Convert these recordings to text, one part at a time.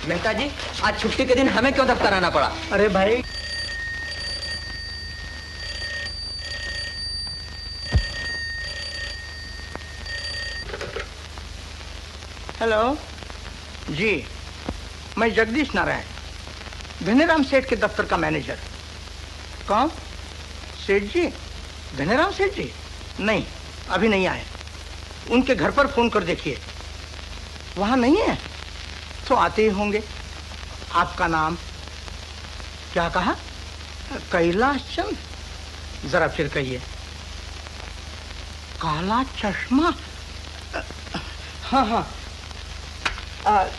मेहता जी, आज छुट्टी के दिन हमें क्यों दफ्तर आना पड़ा? अरे भाई, हेलो जी, मैं जगदीश नारायण, धनीराम सेठ के दफ्तर का मैनेजर। कौन? सेठ जी? धनीराम सेठ जी? नहीं, अभी नहीं आए। उनके घर पर फोन कर देखिए। वहां नहीं है तो आते ही होंगे। आपका नाम क्या कहा? कैलाश चंद? जरा फिर कहिए। काला चश्मा? हाँ हाँ,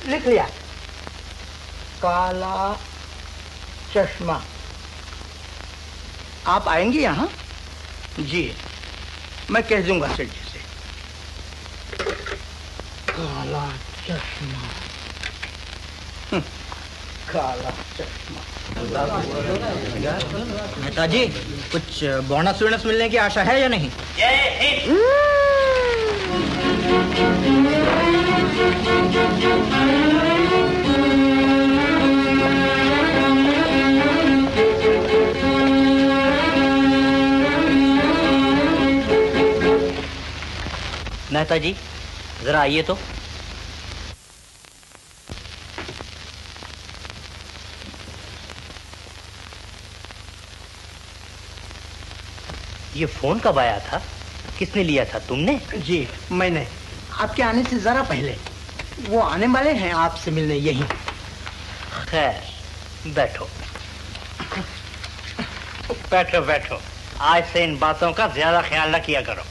लिख लिया। काला चश्मा। आप आएंगे यहाँ? जी, मैं कह दूंगा सेठ जी से। काला चश्मा, काला चश्मा। मेहता जी, कुछ बोनस वोनस मिलने की आशा है या नहीं? मेहता जी, जरा आइए तो। ये फोन कब आया था? किसने लिया था, तुमने? जी, मैंने। आपके आने से जरा पहले। वो आने वाले हैं आपसे मिलने यहीं। खैर, बैठो बैठो बैठो। आज से इन बातों का ज्यादा ख्याल न किया करो।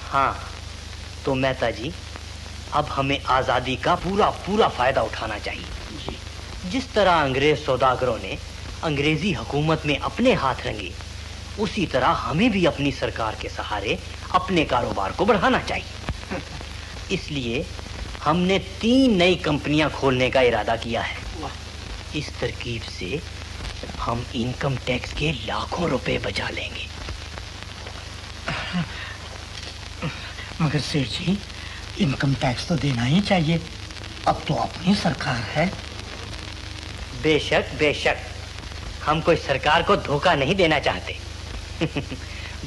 हाँ, तो मेहता जी, अब हमें आजादी का पूरा पूरा फायदा उठाना चाहिए। जी। जिस तरह अंग्रेज सौदागरों ने अंग्रेजी हुकूमत में अपने हाथ रंगे, उसी तरह हमें भी अपनी सरकार के सहारे अपने कारोबार को बढ़ाना चाहिए। इसलिए हमने 3 नई कंपनियां खोलने का इरादा किया है। इस तरकीब से हम इनकम टैक्स के लाखों रुपए बचा लेंगे। मगर सेठ जी, इनकम टैक्स तो देना ही चाहिए। अब तो अपनी सरकार है। बेशक बेशक, हम कोई सरकार को धोखा नहीं देना चाहते।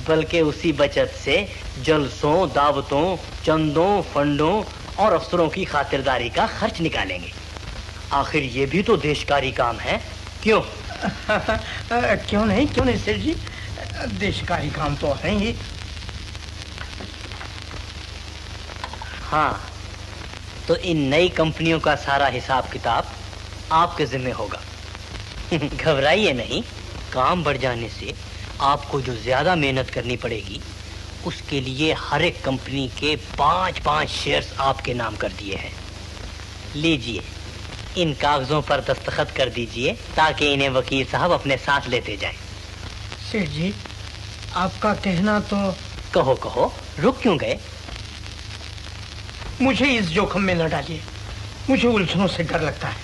बल्कि उसी बचत से जलसों, दावतों, चंदों, फंडों और अफसरों की खातिरदारी का खर्च निकालेंगे। आखिर ये भी तो देशकारी काम है, क्यों? क्यों नहीं सेठ जी, देशकारी काम तो है ही। हाँ, तो इन नई कंपनियों का सारा हिसाब किताब आपके जिम्मे होगा। घबराइए नहीं, काम बढ़ जाने से आपको जो ज्यादा मेहनत करनी पड़ेगी, उसके लिए हर एक कंपनी के 5-5 शेयर्स आपके नाम कर दिए हैं। लीजिए, इन कागजों पर दस्तखत कर दीजिए ताकि इन्हें वकील साहब अपने साथ लेते जाएं। सेठ जी, आपका कहना तो। कहो कहो, रुक क्यों गए? मुझे इस जोखिम में न डालिए, मुझे उलझनों से डर लगता है।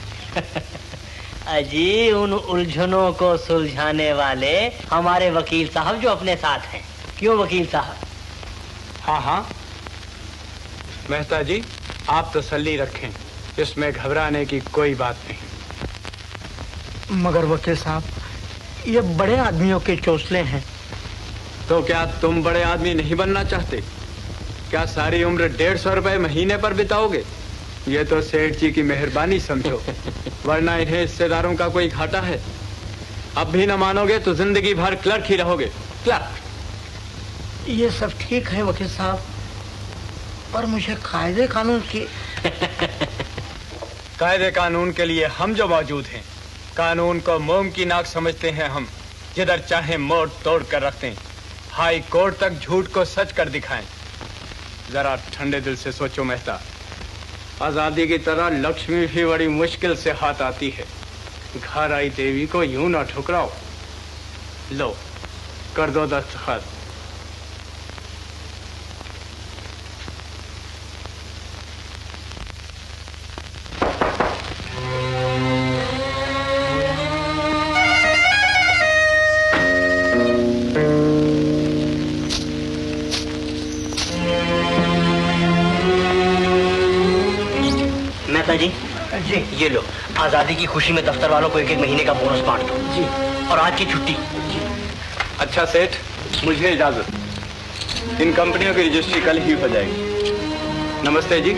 अजी, उन उलझनों को सुलझाने वाले हमारे वकील साहब जो अपने साथ हैं। क्यों वकील साहब? हाँ हाँ मेहता जी, आप तसल्ली रखें, इसमें घबराने की कोई बात नहीं। मगर वकील साहब, ये बड़े आदमियों के चोंसले हैं। तो क्या तुम बड़े आदमी नहीं बनना चाहते? क्या सारी उम्र 150 रुपए महीने पर बिताओगे? ये तो सेठ जी की मेहरबानी समझो, वरना इन्हें हिस्सेदारों का कोई घाटा है। अब भी न मानोगे तो जिंदगी भर क्लर्क ही रहोगे, क्लर्क। ये सब ठीक है वकील साहब, पर मुझे कायदे कानून की। कायदे कानून के लिए हम जो मौजूद हैं। कानून को मोम की नाक समझते हैं हम, जिधर चाहे मोड़ तोड़ कर रखते हैं। हाई कोर्ट तक झूठ को सच कर दिखाएं। जरा ठंडे दिल से सोचो मेहता, आजादी की तरह लक्ष्मी भी बड़ी मुश्किल से हाथ आती है। घर आई देवी को यूं ना ठुकराओ। लो, कर दो दस्तखत। मेहता जी, जी ये लो, आजादी की खुशी में दफ्तर वालों को 1-1 महीने का बोनस बांट दो। जी। और आज की छुट्टी। जी। अच्छा सेठ, मुझे इजाजत। इन कंपनियों की रजिस्ट्री कल ही हो जाएगी। नमस्ते जी।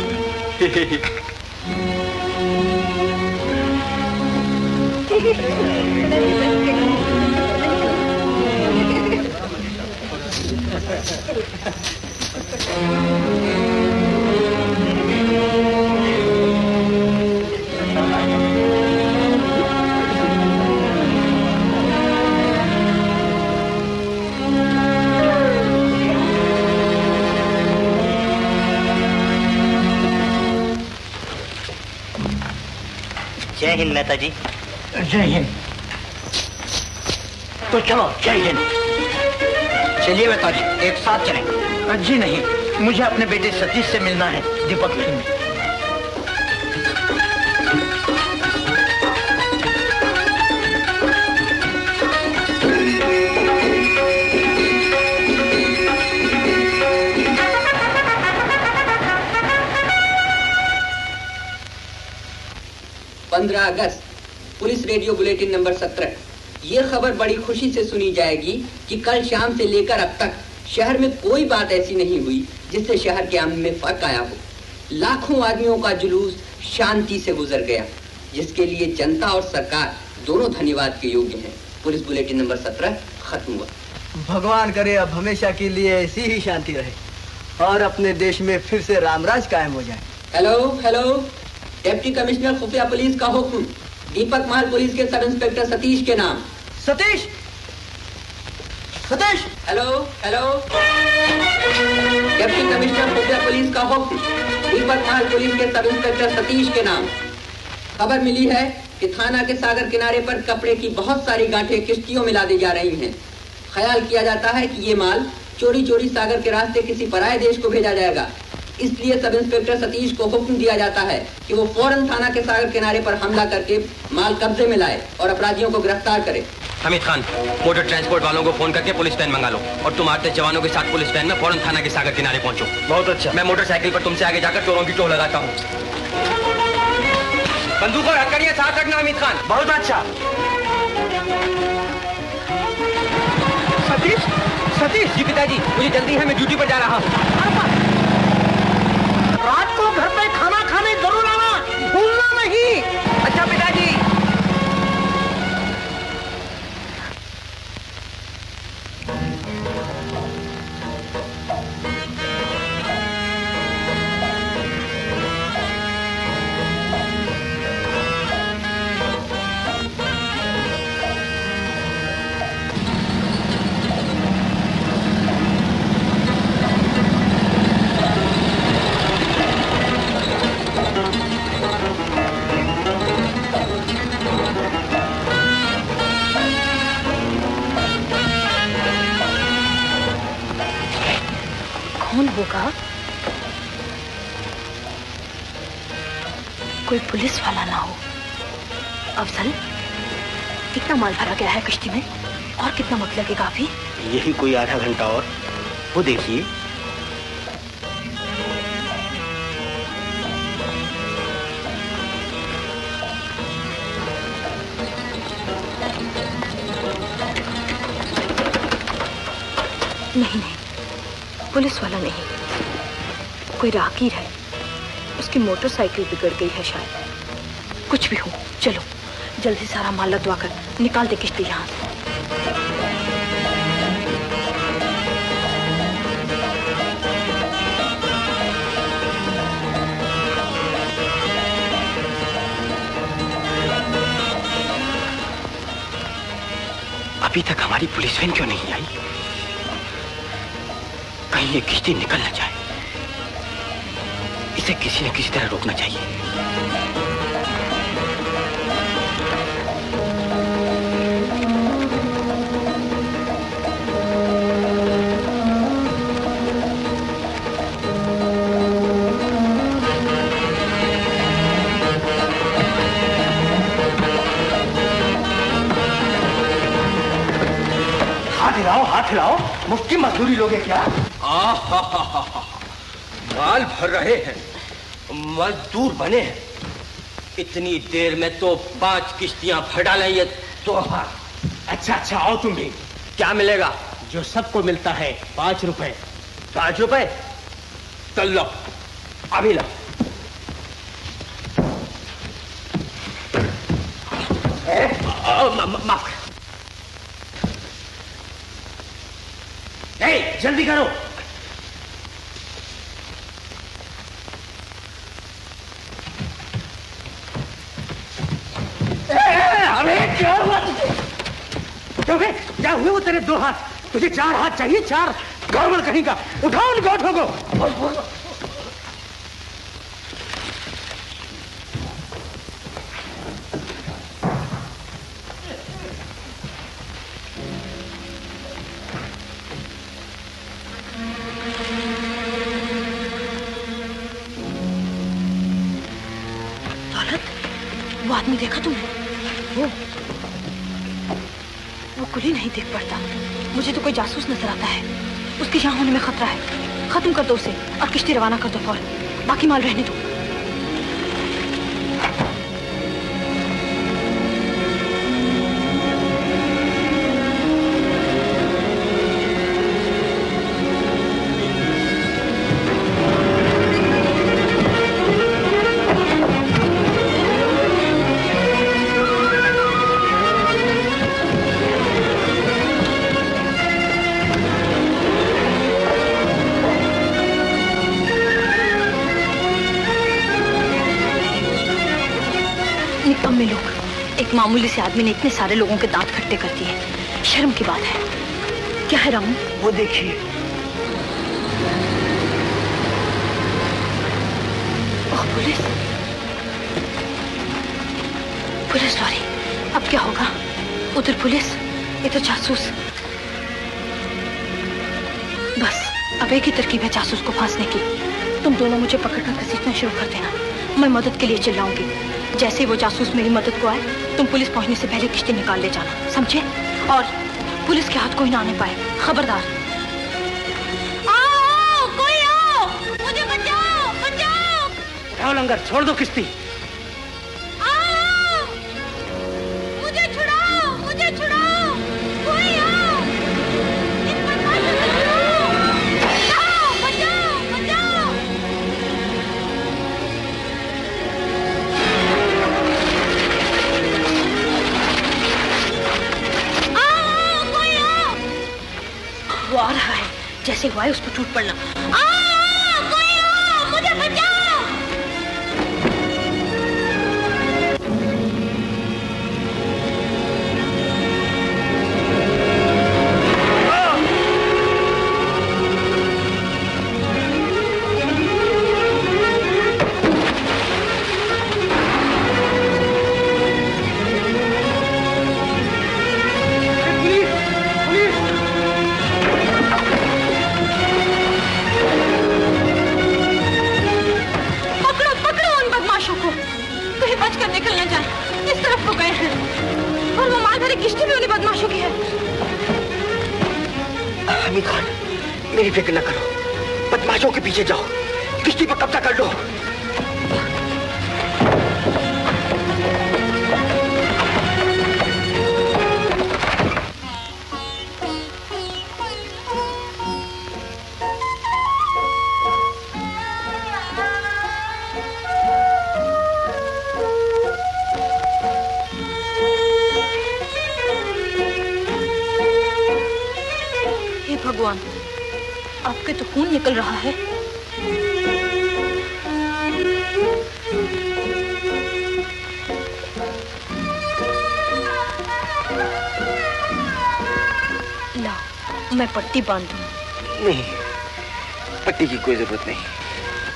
जय हिंद मेहता जी। जय हिंद। तो चलो जय हिंद। चलिए मेहता जी, एक साथ चलें। जी नहीं, मुझे अपने बेटे सतीश से मिलना है दीपक फिल्म में। अगस्त पुलिस रेडियो बुलेटिन नंबर 17। ये खबर बड़ी खुशी से सुनी जाएगी कि कल शाम से लेकर अब तक शहर में कोई बात ऐसी नहीं हुई जिससे शहर के अमन में फर्क आया हो। लाखों आदमियों का जुलूस शांति से गुजर गया, जिसके लिए जनता और सरकार दोनों धन्यवाद के योग्य हैं। पुलिस बुलेटिन नंबर 17 खत्म हुआ। भगवान करे अब हमेशा के लिए ऐसी ही शांति रहे और अपने देश में फिर से रामराज कायम हो जाए। हेलो, डिप्टी कमिश्नर खुफिया पुलिस का हुक्म, दीपक महल पुलिस के सब इंस्पेक्टर सतीश के नाम। सतीश। हेलो, डिप्टी कमिश्नर खुफिया पुलिस का हुक्म, दीपक महल पुलिस के सब इंस्पेक्टर सतीश के नाम। खबर मिली है कि थाना के सागर किनारे पर कपड़े की बहुत सारी गांठें किश्तियों में लादी जा रही हैं। ख्याल किया जाता है कि ये माल चोरी चोरी सागर के रास्ते किसी पराये देश को भेजा जाएगा। इसलिए सब इंस्पेक्टर सतीश को हुक्म दिया जाता है कि वो फौरन थाना के सागर किनारे पर हमला करके माल कब्जे में लाए और अपराधियों को गिरफ्तार करे। हमीद खान, मोटर ट्रांसपोर्ट वालों को फोन करके पुलिस वैन मंगा लो और तुम आते जवानों के साथ पुलिस वैन में फौरन थाना के सागर किनारे पहुंचो। बहुत अच्छा। मैं मोटरसाइकिल पर तुमसे आगे जाकर चोरों की टोह लगाता हूँ। बंदूक और हथकड़ियां साथ रखना हमीद खान। बहुत अच्छा। सतीश जी पिताजी, मुझे जल्दी है, मैं ड्यूटी पर जा रहा हूँ। रात को घर पे खाना खाने जरूर आना, भूलना नहीं। अच्छा पिताजी। होगा कोई पुलिस वाला ना हो। अफजल, कितना माल भरा गया है कश्ती में और कितना वक्त लगेगा अभी? यही कोई आधा घंटा और। वो देखिए, नहीं, पुलिस वाला नहीं, कोई राहगीर है। उसकी मोटरसाइकिल बिगड़ गई है शायद। कुछ भी हो, चलो जल्दी सारा माल लदवा कर निकाल दे किश्ती यहाँ से। अभी तक हमारी पुलिस वैन क्यों नहीं आई? कहीं ये किश्ती निकल न जाए। इसे किसी न किसी तरह रोकना चाहिए। हाथ हिलाओ, मुफ्त की मजदूरी लोगे क्या? माल भर रहे हैं, मजदूर बने हैं। इतनी देर में तो 5 किश्तियां भर डालें ये तोहफा। अच्छा अच्छा, आओ तुम भी। क्या मिलेगा? जो सबको मिलता है, 5 रुपए। 5 रुपए? तो लो, अभी लो। माफ कर। नहीं, जल्दी करो। अरे क्या हुआ तुझे? क्योंकि क्या हुए वो तेरे 2 हाथ? तुझे 4 हाथ चाहिए? 4? गड़बड़ कहीं का। उठाओ उन गोठों को। वो आदमी देखा तुमने? वो कुली नहीं देख पड़ता। मुझे तो कोई जासूस नजर आता है। उसके यहाँ होने में खतरा है। खत्म कर दो उसे और किश्ती रवाना कर दो फौरन। बाकी माल रहने दो। मामूली से आदमी ने इतने सारे लोगों के दांत खट्टे कर दिए। शर्म की बात है। क्या है रामू? वो देखिए। Oh, police! Police lorry. अब क्या होगा? उधर पुलिस, इधर जासूस। बस अब एक ही तरकीब है जासूस को फांसने की। तुम दोनों मुझे पकड़कर घसीटना शुरू कर देना। मैं मदद के लिए चिल्लाऊंगी। जैसे ही वो जासूस मेरी मदद को आए, तुम पुलिस पहुंचने से पहले किश्ती निकाल ले जाना, समझे? और पुलिस के हाथ कोई ना आने पाए, खबरदार। आओ, कोई आओ, मुझे बचाओ, बचाओ। उठाओ लंगर, छोड़ दो किश्ती। आओ, मुझे छुड़ाओ, मुझे छुड़ाओ, कोई आओ। इन बदमाशों से छुड़ाओ, बचाओ, बचाओ, बचाओ। वो आ रहा है। जैसे हुआ है उस पर टूट पड़ना। कोई आओ, मुझे बचाओ। निकल न जाए। इस तरफ को गए हैं और वो माल भरी किश्ती भी उन्हीं बदमाशों की है। हमीद खान, मेरी फिक्र न करो, बदमाशों के पीछे जाओ, किश्ती पर कब्जा कर लो। भगवान, आपके तो खून निकल रहा है। ला, मैं पट्टी बांध दूं। नहीं, पट्टी की कोई जरूरत नहीं।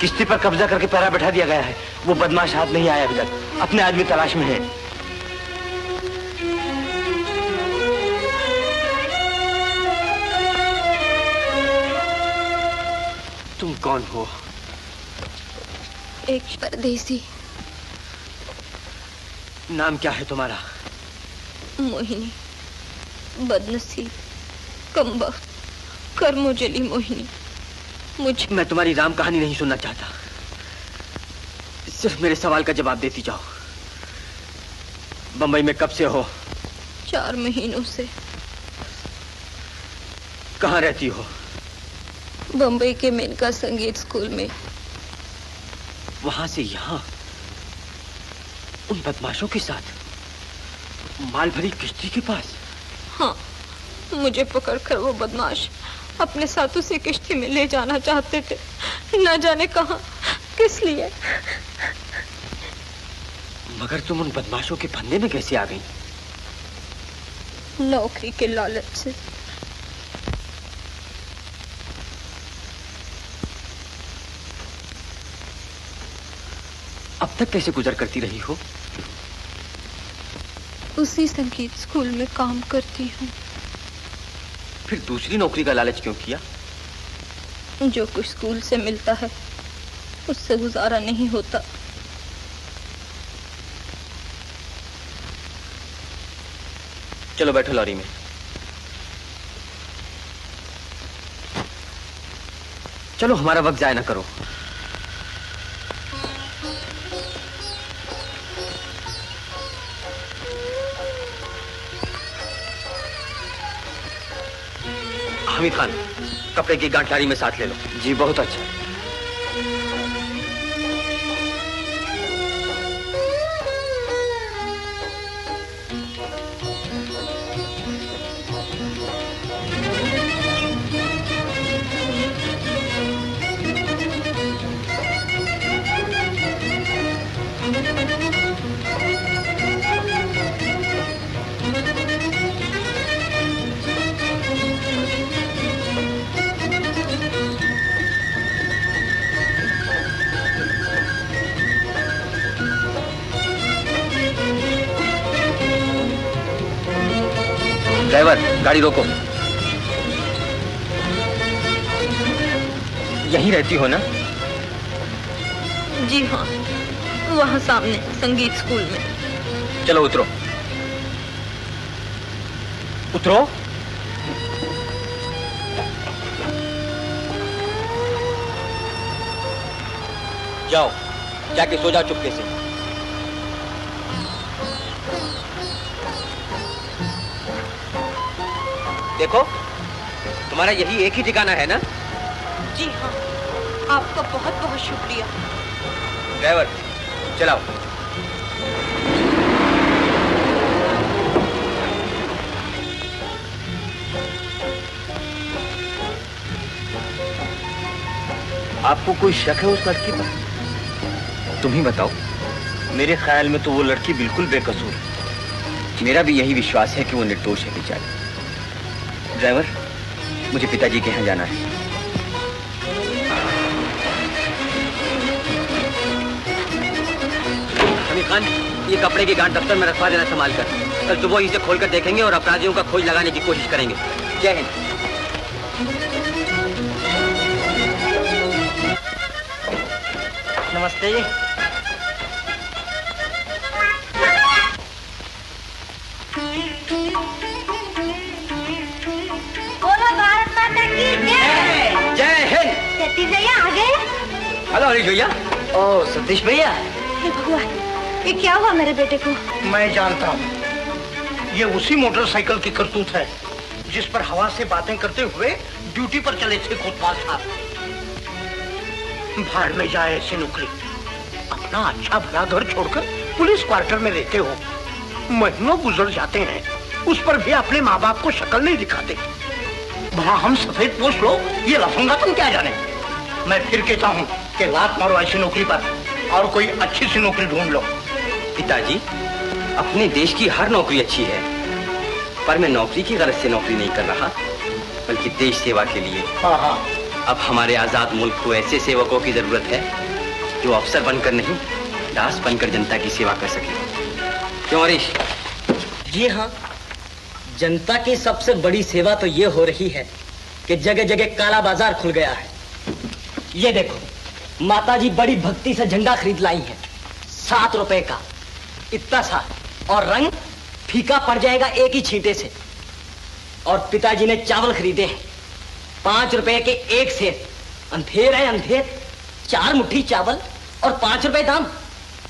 किश्ती पर कब्जा करके पहरा बैठा दिया गया है। वो बदमाश हाथ नहीं आया अभी तक, अपने आदमी तलाश में है। तुम कौन हो? एक परदेसी। नाम क्या है तुम्हारा? मोहिनी। बदनसीब, कमबख्त, कर्मो जली मोहिनी। मुझे मैं तुम्हारी राम कहानी नहीं सुनना चाहता। सिर्फ मेरे सवाल का जवाब देती जाओ। बंबई में कब से हो? 4 महीनों से। कहाँ रहती हो? बंबई के मेनका संगीत स्कूल में। वहां से यहाँ उन बदमाशों के साथ माल भरी किश्ती के पास? हाँ, मुझे पकड़कर वो बदमाश अपने साथ उसी किश्ती में ले जाना चाहते थे, न जाने कहाँ, किस लिए। मगर तुम उन बदमाशों के फंदे में कैसे आ गई? नौकरी के लालच से। अब तक कैसे गुजर करती रही हो? उसी संगीत स्कूल में काम करती हूँ। फिर दूसरी नौकरी का लालच क्यों किया? जो कुछ स्कूल से मिलता है उससे गुजारा नहीं होता। चलो बैठो लॉरी में। चलो, हमारा वक्त जाया ना करो। हमीद खान, कपड़े की गांठ लारी में साथ ले लो। जी बहुत अच्छा। ड्राइवर, गाड़ी रोको। यहीं रहती हो ना? जी हाँ, वहाँ सामने संगीत स्कूल में। चलो उतरो। उतरो। जाओ, जाके सो जाओ चुपके से। देखो, तुम्हारा यही एक ही ठिकाना है ना? जी हाँ, आपका बहुत बहुत शुक्रिया। ड्राइवर, चलाओ। आपको कोई शक है उस लड़की पर? तुम ही बताओ। मेरे ख्याल में तो वो लड़की बिल्कुल बेकसूर है। मेरा भी यही विश्वास है कि वो निर्दोष है बेचारी। ड्राइवर, मुझे पिताजी के यहाँ जाना है। हमीद खान, ये कपड़े की गांठ दफ्तर में रखवा देना संभाल कर। कल सुबह इसे खोलकर देखेंगे और अपराधियों का खोज लगाने की कोशिश करेंगे। जय हिंद। नमस्ते। बोलो भारत माता की जय। जय हिंद। सतीश भैया आ गए? हेलो हरीश भैया। ओ सतीश भैया। हे भगवान, ये क्या हुआ मेरे बेटे को? मैं जानता हूँ, ये उसी मोटरसाइकिल की करतूत है जिस पर हवा से बातें करते हुए ड्यूटी पर चले थे कोतवाल साहब। भाड़ में जाए ऐसी नौकरी। अपना अच्छा भला घर छोड़कर पुलिस क्वार्टर में रहते हो। महीनों गुजर जाते हैं, उस पर भी अपने माँ बाप को शक्ल नहीं दिखाते। भला हम सफेद पोष लो, ये लफंगा तुम क्या जाने। मैं फिर कहता हूँ कि लात मारो ऐसी नौकरी पर और कोई अच्छी सी नौकरी ढूंढ लो। पिताजी, अपने देश की हर नौकरी अच्छी है, पर मैं नौकरी की गरज से नौकरी नहीं कर रहा, बल्कि देश सेवा के लिए। हाँ हाँ। अब हमारे आजाद मुल्क को ऐसे सेवकों की जरूरत है जो अफसर बनकर नहीं, दास बनकर जनता की सेवा कर सके। क्यों हरीश? जी हाँ, जनता की सबसे बड़ी सेवा तो ये हो रही है कि जगह जगह काला बाजार खुल गया है। ये देखो, माताजी बड़ी भक्ति से झंडा खरीद लाई है, 7 रुपए का, इतना सा, और रंग फीका पड़ जाएगा एक ही छींटे से। और पिताजी ने चावल खरीदे हैं 5 रुपए के एक सेर। अंधेर है अंधेर, 4 मुट्ठी चावल और 5 रुपए दाम।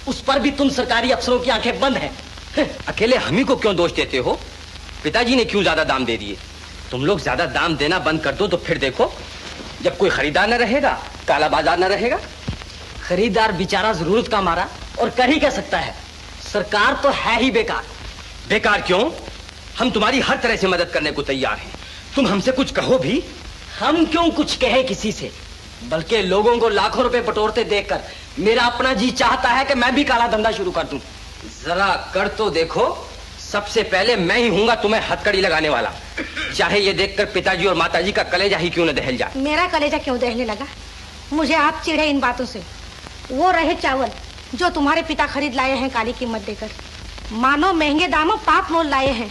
उस पर भी तुम सरकारी अफसरों की आंखें बंद हैं। अकेले हम ही को क्यों दोष देते हो? पिताजी ने क्यों ज्यादा दाम दे दिए? तुम लोग ज्यादा दाम देना बंद कर दो तो फिर देखो, जब कोई खरीदार न रहेगा, काला बाजार न रहेगा। खरीदार बेचारा जरूरत का मारा और कर ही क्या सकता है। सरकार तो है ही बेकार। बेकार क्यों? हम तुम्हारी हर तरह से मदद करने को तैयार हैं। तुम हमसे कुछ कहो भी। हम क्यों कुछ कहे किसी से, बल्कि लोगों को लाखों रुपए बटोरते देखकर मेरा अपना जी चाहता है कि मैं भी काला धंधा शुरू कर दूं। जरा कर तो देखो। सबसे पहले मैं ही हूंगा तुम्हें हथकड़ी लगाने वाला, चाहे ये देखकर पिताजी और माताजी का कलेजा ही क्यों न दहल जाए। मेरा कलेजा क्यों दहलने लगा? मुझे आप चिढ़े इन बातों से। वो रहे चावल जो तुम्हारे पिता खरीद लाए हैं काली कीमत देकर, मानो महंगे दामों पाप मोल लाए हैं।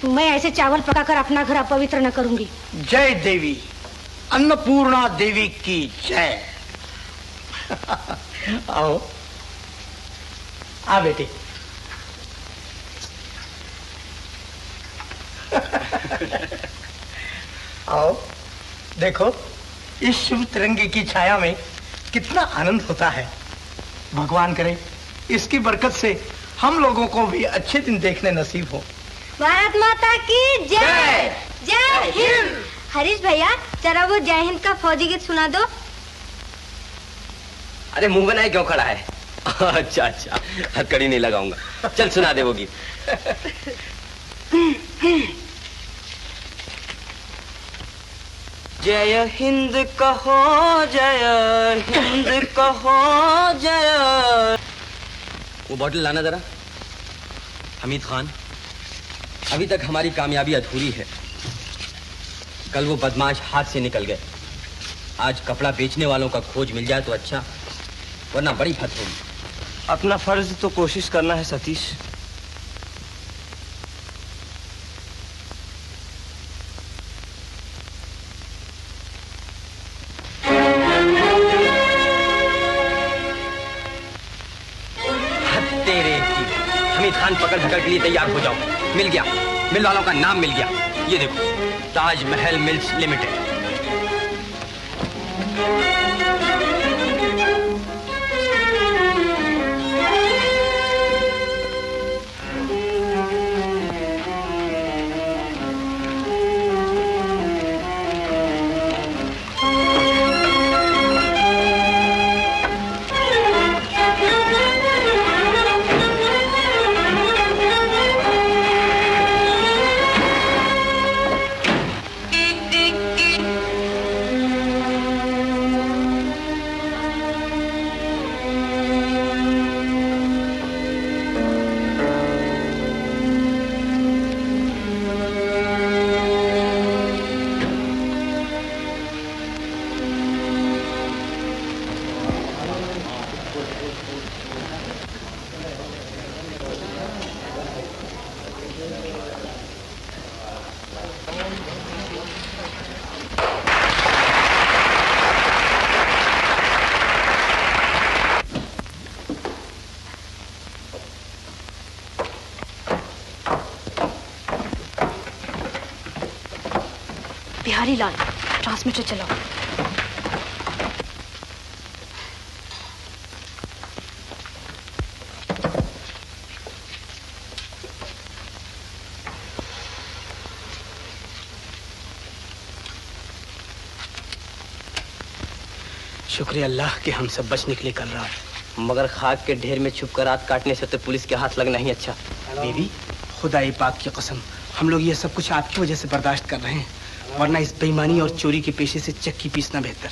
मैं ऐसे चावल पकाकर अपना घर अपवित्र न करूंगी। जय देवी, अन्नपूर्णा देवी की जय। आओ आ बेटी। आओ देखो, इस शुभ तिरंगे की छाया में कितना आनंद होता है। भगवान करे इसकी बरकत से हम लोगों को भी अच्छे दिन देखने नसीब हो। भारत माता की जय। जय हिंद। हरीश भैया जरा वो जय हिंद का फौजी गीत सुना दो। अरे मुंह बनाए क्यों खड़ा है? अच्छा अच्छा, हथकड़ी नहीं लगाऊंगा। चल सुना दे वो गीत। जय हिंद कहो, जय हिंद कहो, जय। वो बॉटल लाना जरा। हमीद खान, अभी तक हमारी कामयाबी अधूरी है। कल वो बदमाश हाथ से निकल गए। आज कपड़ा बेचने वालों का खोज मिल जाए तो अच्छा, वरना बड़ी फत होगी। अपना फर्ज तो कोशिश करना है सतीश। खान पकड़ पकड़ के लिए तैयार हो जाओ। मिल गया, मिल वालों का नाम मिल गया। ये देखो, ताजमहल मिल्स लिमिटेड। बिहारी लाल, ट्रांसमीटर चलाओ। शुक्रिया अल्लाह कि हम सब बच निकले कल रात। मगर खाक के ढेर में छुप कर रात काटने से तो पुलिस के हाथ लगना ही अच्छा। बीबी, खुदाई पाक की कसम, हम लोग ये सब कुछ आपकी वजह से बर्दाश्त कर रहे हैं, वरना इस बेईमानी और चोरी के पेशे से चक्की पीसना बेहतर।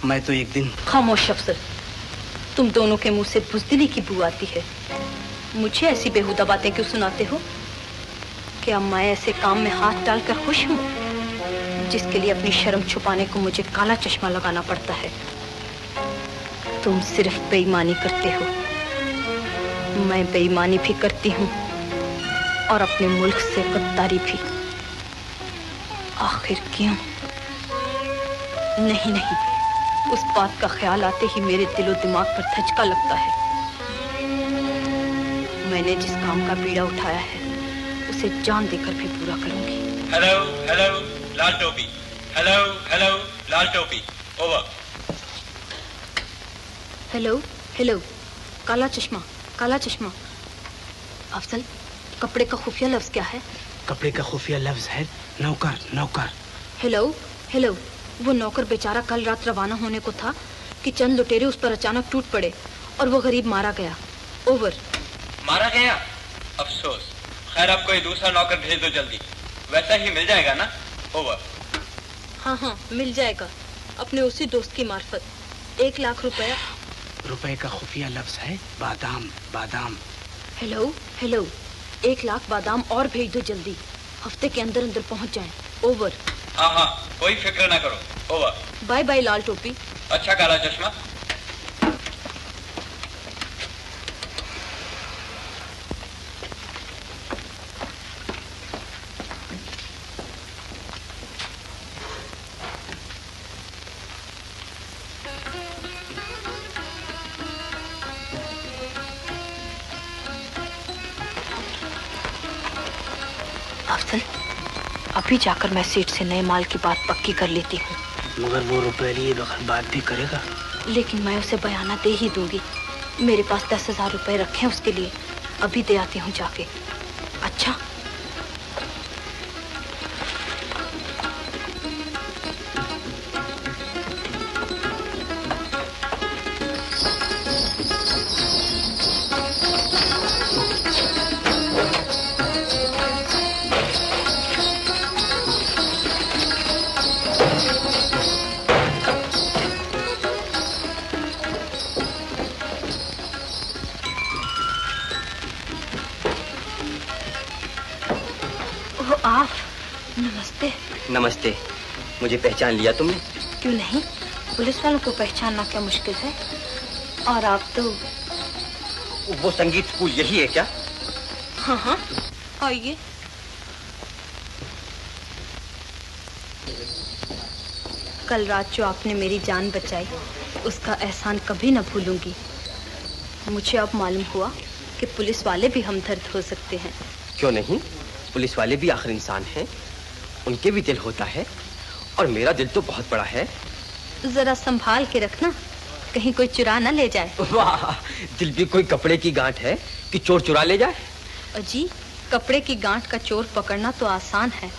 मैं तो एक दिन। खामोश अफसर, तुम दोनों के मुंह से बुज़दिली की बू आती है। मुझे ऐसी बेहुदा बातें क्यों सुनाते हो? क्या मैं ऐसे काम में हाथ डालकर खुश हूँ जिसके लिए अपनी शर्म छुपाने को मुझे काला चश्मा लगाना पड़ता है? तुम सिर्फ बेईमानी करते हो, मैं बेईमानी भी करती हूँ और अपने मुल्क से गद्दारी भी। आखिर क्यों? नहीं नहीं, उस बात का ख्याल आते ही मेरे दिलो दिमाग पर धचका लगता है। मैंने जिस काम का बीड़ा उठाया है उसे जान देकर भी पूरा करूंगी। हेलो हेलो लाल टोपी, हेलो हेलो लाल टोपी, ओवर। हेलो हेलो काला चश्मा, काला चश्मा। अफजल, कपड़े का खुफिया लफ्ज क्या है? कपड़े का खुफिया लफ्ज है नौकर। नौकर। हेलो हेलो, वो नौकर बेचारा कल रात रवाना होने को था कि चंद लुटेरे उस पर अचानक टूट पड़े और वो गरीब मारा गया। ओवर। मारा गया? अफसोस। खैर अब कोई दूसरा नौकर भेज दो जल्दी, वैसा ही मिल जाएगा ना? ओवर। हाँ हाँ मिल जाएगा, अपने उसी दोस्त की मार्फत। 1 लाख रुपया। रुपए का खुफिया लफ्ज है बादाम। बादाम। हेलो हेलो, 1 लाख बादाम और भेज दो जल्दी, हफ्ते के अंदर अंदर पहुंच जाएं। ओवर। हाँ हाँ कोई फिक्र ना करो। ओवर। बाय बाय लाल टोपी। अच्छा काला चश्मा। अफजल, अभी जाकर मैं सेठ से नए माल की बात पक्की कर लेती हूँ। मगर वो रुपए लिए बगैर बात भी करेगा। लेकिन मैं उसे बयाना दे ही दूंगी। मेरे पास 10,000 रुपए रखे हैं उसके लिए, अभी दे आती हूँ जाके। अच्छा। आप नमस्ते। नमस्ते। मुझे पहचान लिया तुमने? क्यों नहीं, पुलिस वालों को पहचानना क्या मुश्किल है। और आप तो वो संगीत स्कूल यही है क्या? हाँ हाँ आइए। कल रात जो आपने मेरी जान बचाई उसका एहसान कभी न भूलूंगी। मुझे अब मालूम हुआ कि पुलिस वाले भी हमदर्द हो सकते हैं। क्यों नहीं, पुलिस वाले भी आखिर इंसान हैं, उनके भी दिल होता है और मेरा दिल तो बहुत बड़ा है। जरा संभाल के रखना, कहीं कोई चुरा न ले जाए। वाह, दिल भी कोई कपड़े की गांठ है कि चोर चुरा ले जाए? अजी, कपड़े की गांठ का चोर पकड़ना तो आसान है,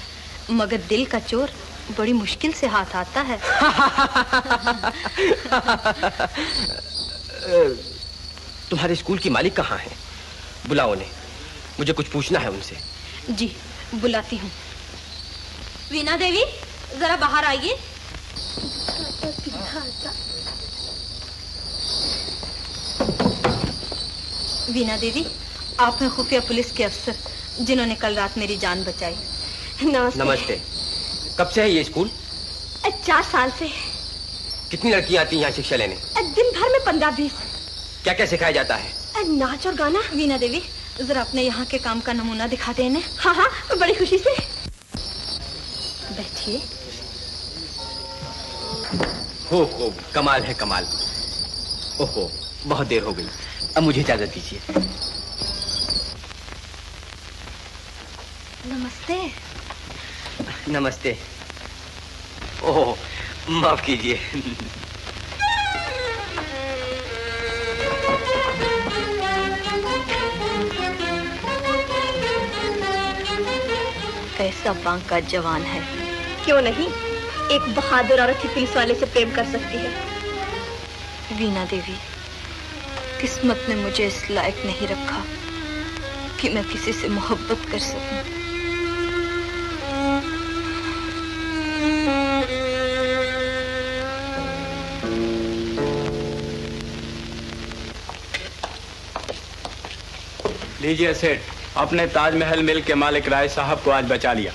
मगर दिल का चोर बड़ी मुश्किल से हाथ आता है। तुम्हारे स्कूल की मालिक कहाँ है? बुलाओ उन्हें, मुझे कुछ पूछना है उनसे। जी बुलाती हूँ। वीना देवी जरा बाहर आइए। वीना देवी, आप हैं खुफिया पुलिस के अफसर जिन्होंने कल रात मेरी जान बचाई। नमस्ते। नमस्ते। कब से है ये स्कूल? 4 साल से। कितनी लड़कियां आती हैं यहाँ शिक्षा लेने? दिन भर में 15-20। क्या क्या सिखाया जाता है? नाच और गाना। वीना देवी जरा अपने यहाँ के काम का नमूना दिखा दे इन्हें। हाँ हाँ बड़ी खुशी से। बैठिए। हो कमाल है कमाल। ओहो बहुत देर हो गई, अब मुझे इजाजत दीजिए। नमस्ते। नमस्ते। ओह माफ कीजिए। कैसा बांका जवान है। क्यों नहीं, एक बहादुर औरत ही पुलिस वाले से प्रेम कर सकती है। वीना देवी, किस्मत ने मुझे इस लायक नहीं रखा कि मैं किसी से मोहब्बत कर सकूं। लीजिए सेठ, अपने ताजमहल मिल के मालिक राय साहब को आज बचा लिया,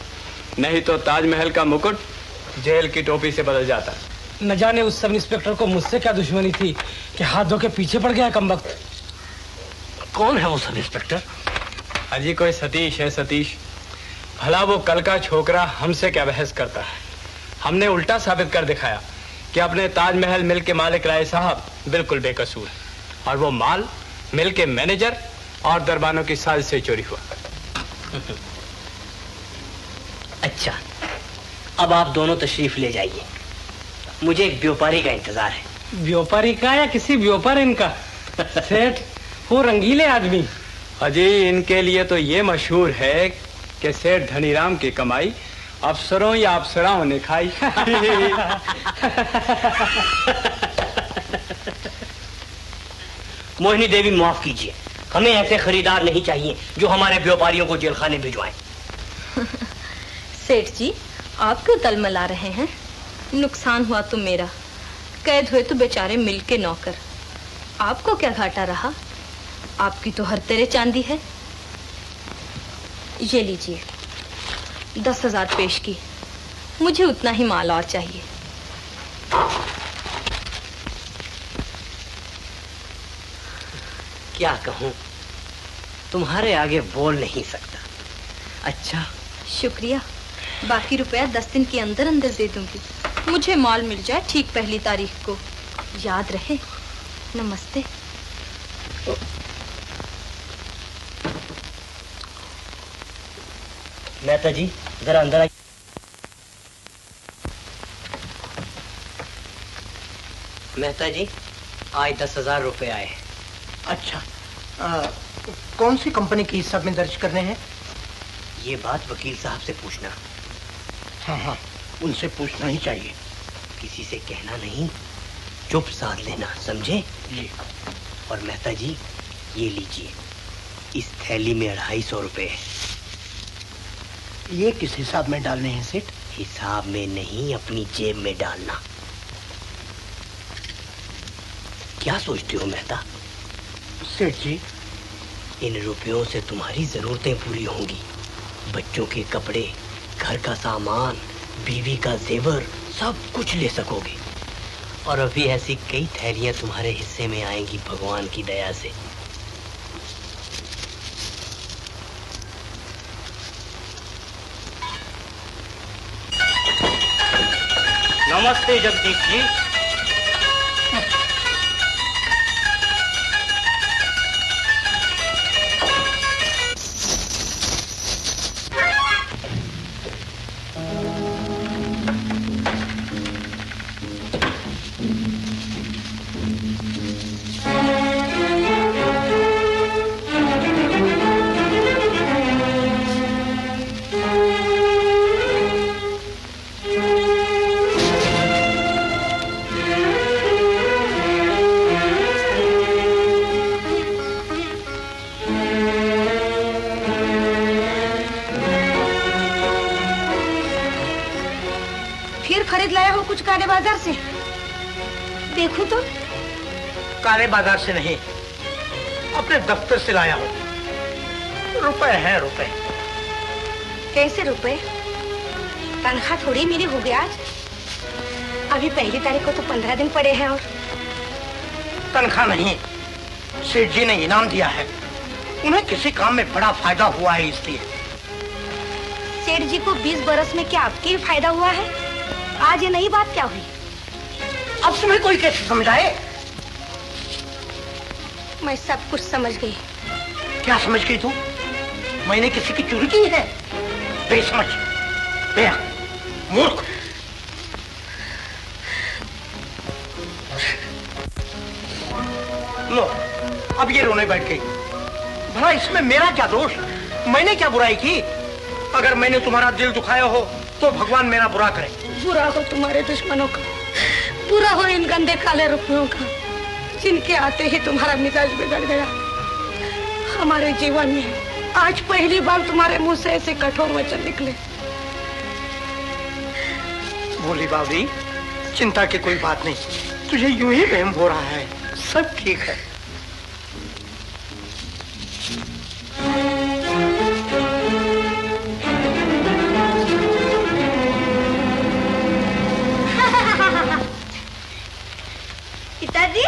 नहीं तो ताजमहल का मुकुट जेल की टोपी से बदल जाता। न जाने उस सब इंस्पेक्टर को मुझसे क्या दुश्मनी थी कि हाथ धो के पीछे पड़ गया कमबख्त। कौन है वो सब इंस्पेक्टर? अजी कोई सतीश है, सतीश। भला वो कल का छोकरा हमसे क्या बहस करता है। हमने उल्टा साबित कर दिखाया कि अपने ताजमहल मिल के मालिक राय साहब बिल्कुल बेकसूर है और वो माल मिल के मैनेजर और दरबानों की साजिश से चोरी हुआ। अच्छा, अब आप दोनों तशरीफ ले जाइए, मुझे एक व्यापारी का इंतजार है। व्यापारी का या किसी व्यापारी इनका? सेठ वो रंगीले आदमी अजी इनके लिए तो ये मशहूर है कि सेठ धनीराम की कमाई अफसरों या अफसराओं ने खाई। मोहिनी देवी माफ कीजिए, हमें ऐसे खरीदार नहीं चाहिए जो हमारे व्यापारियों को जेल खाने भिजवाएं। सेठ जी, आप क्यों तलमला रहे हैं? नुकसान हुआ तो मेरा, कैद हुए तो बेचारे मिल के नौकर। आपको क्या घाटा रहा? आपकी तो हर तेरे चांदी है। ये लीजिए, 10,000 पेश की। मुझे उतना ही माल और चाहिए। क्या कहूं, तुम्हारे आगे बोल नहीं सकता। अच्छा, शुक्रिया। बाकी रुपया 10 दिन के अंदर अंदर दे दूंगी। मुझे माल मिल जाए ठीक पहली तारीख को। याद रहे। नमस्ते। मेहता जी, जरा अंदर आइए। मेहता जी, आज 10,000 रुपए आए हैं। अच्छा, कौन सी कंपनी की हिसाब में दर्ज करने हैं? ये बात वकील साहब से पूछना। हाँ हाँ, उनसे पूछना ही चाहिए। किसी से कहना नहीं, चुप साध लेना, समझे? जी। और मेहता जी, ये लीजिए, इस थैली में 250 रुपए है। ये किस हिसाब में डालने हैं सेठ? हिसाब में नहीं, अपनी जेब में डालना। क्या सोचते हो मेहता? सेठ जी, इन रुपयों से तुम्हारी जरूरतें पूरी होंगी। बच्चों के कपड़े, घर का सामान, बीवी का जेवर, सब कुछ ले सकोगे। और अभी ऐसी कई थैलियां तुम्हारे हिस्से में आएंगी भगवान की दया से। नमस्ते जगदीश जी। काले बाजार से देखूं तो? काले बाजार से नहीं, अपने दफ्तर से लाया हूँ। रुपए हैं रुपए। कैसे रुपए? तनख्वाह थोड़ी मेरी हो गया आज। अभी पहली तारीख को तो 15 दिन पड़े हैं। और तनख्वाह नहीं, सेठ जी ने इनाम दिया है। उन्हें किसी काम में बड़ा फायदा हुआ है, इसलिए। सेठ जी को 20 बरस में क्या आपके भी फायदा हुआ है? आज ये नई बात क्या हुई? अब तुम्हें कोई कैसे समझाए? मैं सब कुछ समझ गई। क्या समझ गई तू? मैंने किसी की चोरी की है? बेसमझ, मूर्ख। लो, अब ये रोने बैठ गई। भला इसमें मेरा क्या दोष? मैंने क्या बुराई की? अगर मैंने तुम्हारा दिल दुखाया हो तो भगवान मेरा बुरा करे। बुरा हो तुम्हारे दुश्मनों का, बुरा हो इन गंदे काले रुपयों का, जिनके आते ही तुम्हारा मिजाज बिगड़ गया। हमारे जीवन में आज पहली बार तुम्हारे मुंह से ऐसे कठोर वचन निकले। भोली बावली, चिंता की कोई बात नहीं। तुझे यूं ही वहम हो रहा है, सब ठीक है। पिताजी,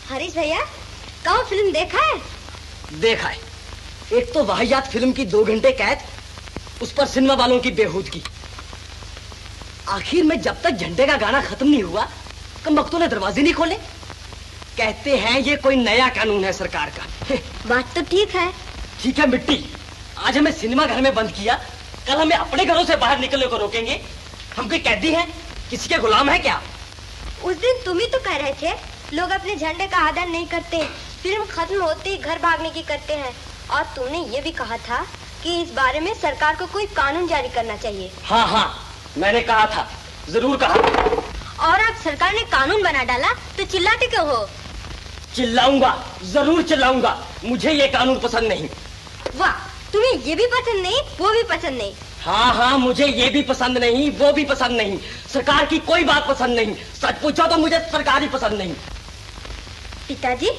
हरीश भैया, कौन फिल्म देखा है? देखा है। एक तो वाहियात फिल्म की 2 घंटे कैद, उस पर सिनेमा वालों की बेहूदगी। आखिर में जब तक झंडे का गाना खत्म नहीं हुआ, कम वक्तों ने दरवाजे नहीं खोले। कहते हैं ये कोई नया कानून है सरकार का। बात तो ठीक है। ठीक है मिट्टी, आज हमें सिनेमा घर में बंद किया, कल हमें अपने घरों से बाहर निकलने को रोकेंगे। हम कोई कैदी हैं? किसी के गुलाम है क्या? उस दिन तुम ही तो कह रहे थे लोग अपने झंडे का आदर नहीं करते, फिल्म खत्म होते ही घर भागने की करते हैं। और तुमने ये भी कहा था कि इस बारे में सरकार को कोई कानून जारी करना चाहिए। हाँ हाँ, मैंने कहा था, जरूर कहा। और अब सरकार ने कानून बना डाला तो चिल्लाते क्यों हो? चिल्लाऊंगा, जरूर चिल्लाऊंगा। मुझे ये कानून पसंद नहीं। वाह, तुम्हें ये भी पसंद नहीं, वो भी पसंद नहीं। हाँ हाँ, मुझे ये भी पसंद नहीं, वो भी पसंद नहीं। सरकार की कोई बात पसंद नहीं। सच पूछो तो मुझे सरकार ही पसंद नहीं। पिताजी,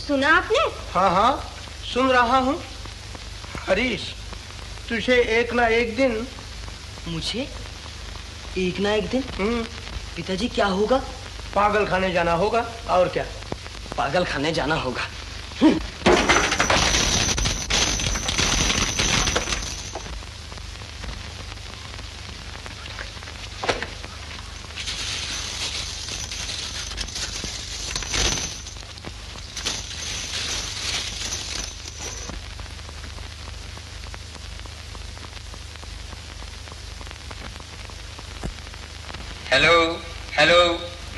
सुना आपने? हाँ हाँ, सुन रहा हूँ। हरीश, तुझे एक ना एक दिन। मुझे एक ना एक दिन? पिताजी क्या होगा? पागल खाने जाना होगा। और क्या? पागल खाने जाना होगा। हेलो हेलो,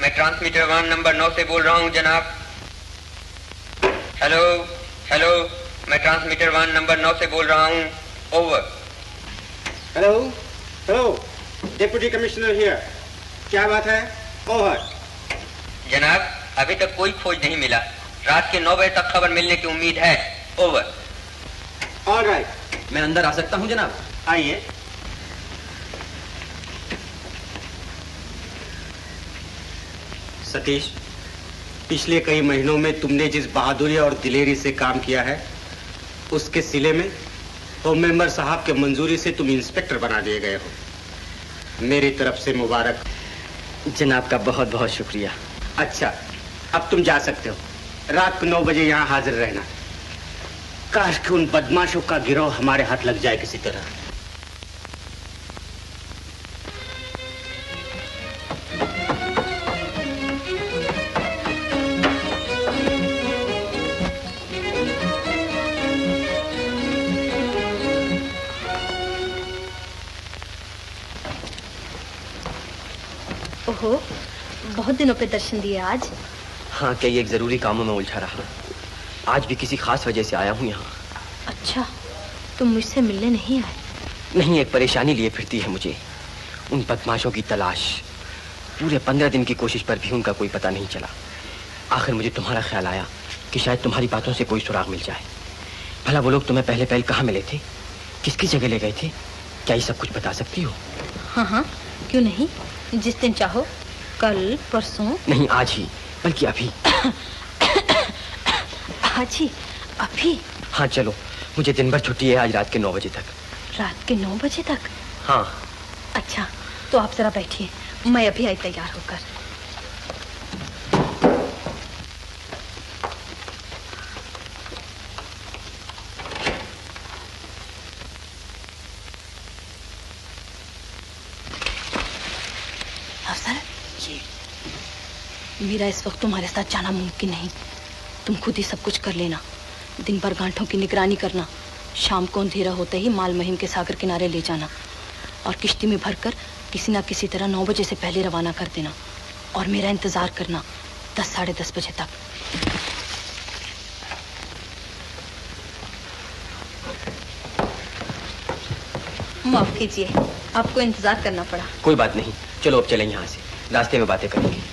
मैं ट्रांसमीटर 1 नंबर 9 से बोल रहा हूँ जनाब। हेलो हेलो, मैं ट्रांसमीटर 1 नंबर 9 से बोल रहा हूँ। Over. Hello hello, deputy commissioner here. क्या बात है? ओवर। जनाब, अभी तक कोई खोज नहीं मिला। रात के 9 बजे तक खबर मिलने की उम्मीद है। ओवर। ऑल राइट, मैं अंदर आ सकता हूँ जनाब? आइए। सतीश, पिछले कई महीनों में तुमने जिस बहादुरी और दिलेरी से काम किया है, उसके सिले में होम मेंबर साहब के मंजूरी से तुम इंस्पेक्टर बना दिए गए हो। मेरी तरफ से मुबारक। जनाब का बहुत बहुत शुक्रिया। अच्छा, अब तुम जा सकते हो। रात को 9 बजे यहाँ हाजिर रहना। काश कि उन बदमाशों का गिरोह हमारे हाथ लग जाए किसी तरह। ओहो, बहुत दिनों पे दर्शन दिए आज। हाँ, कई एक जरूरी कामों में उलझा रहा। आज भी किसी खास वजह से आया हूँ यहाँ। अच्छा, तुम मुझसे मिलने नहीं आए? नहीं, एक परेशानी लिए फिरती है मुझे। उन बदमाशों की तलाश। पूरे 15 दिन की कोशिश पर भी उनका कोई पता नहीं चला। आखिर मुझे तुम्हारा ख्याल आया कि शायद तुम्हारी बातों से कोई सुराग मिल जाए। भला वो लोग तुम्हें पहले पहल कहाँ मिले थे? किसकी जगह ले गए थे? क्या ये सब कुछ बता सकती हो? हाँ हाँ, क्यों नहीं, जिस दिन चाहो। कल, परसों? नहीं, आज ही, बल्कि अभी। आज ही? अभी? हाँ चलो, मुझे दिन भर छुट्टी है आज रात के 9 बजे तक। रात के 9 बजे तक? हाँ। अच्छा, तो आप जरा बैठिए, मैं अभी आई तैयार होकर। मेरा इस वक्त तुम्हारे साथ जाना मुमकिन नहीं। तुम खुद ही सब कुछ कर लेना। दिन भर गांठों की निगरानी करना। शाम को अंधेरा होते ही माल महिम के सागर किनारे ले जाना और किश्ती में भरकर किसी ना किसी तरह 9 बजे से पहले रवाना कर देना और मेरा इंतजार करना 10 साढ़े 10 बजे तक। माफ कीजिए, आपको इंतजार करना पड़ा। कोई बात नहीं, चलो अब चलें यहाँ से, रास्ते में बातें करेंगे।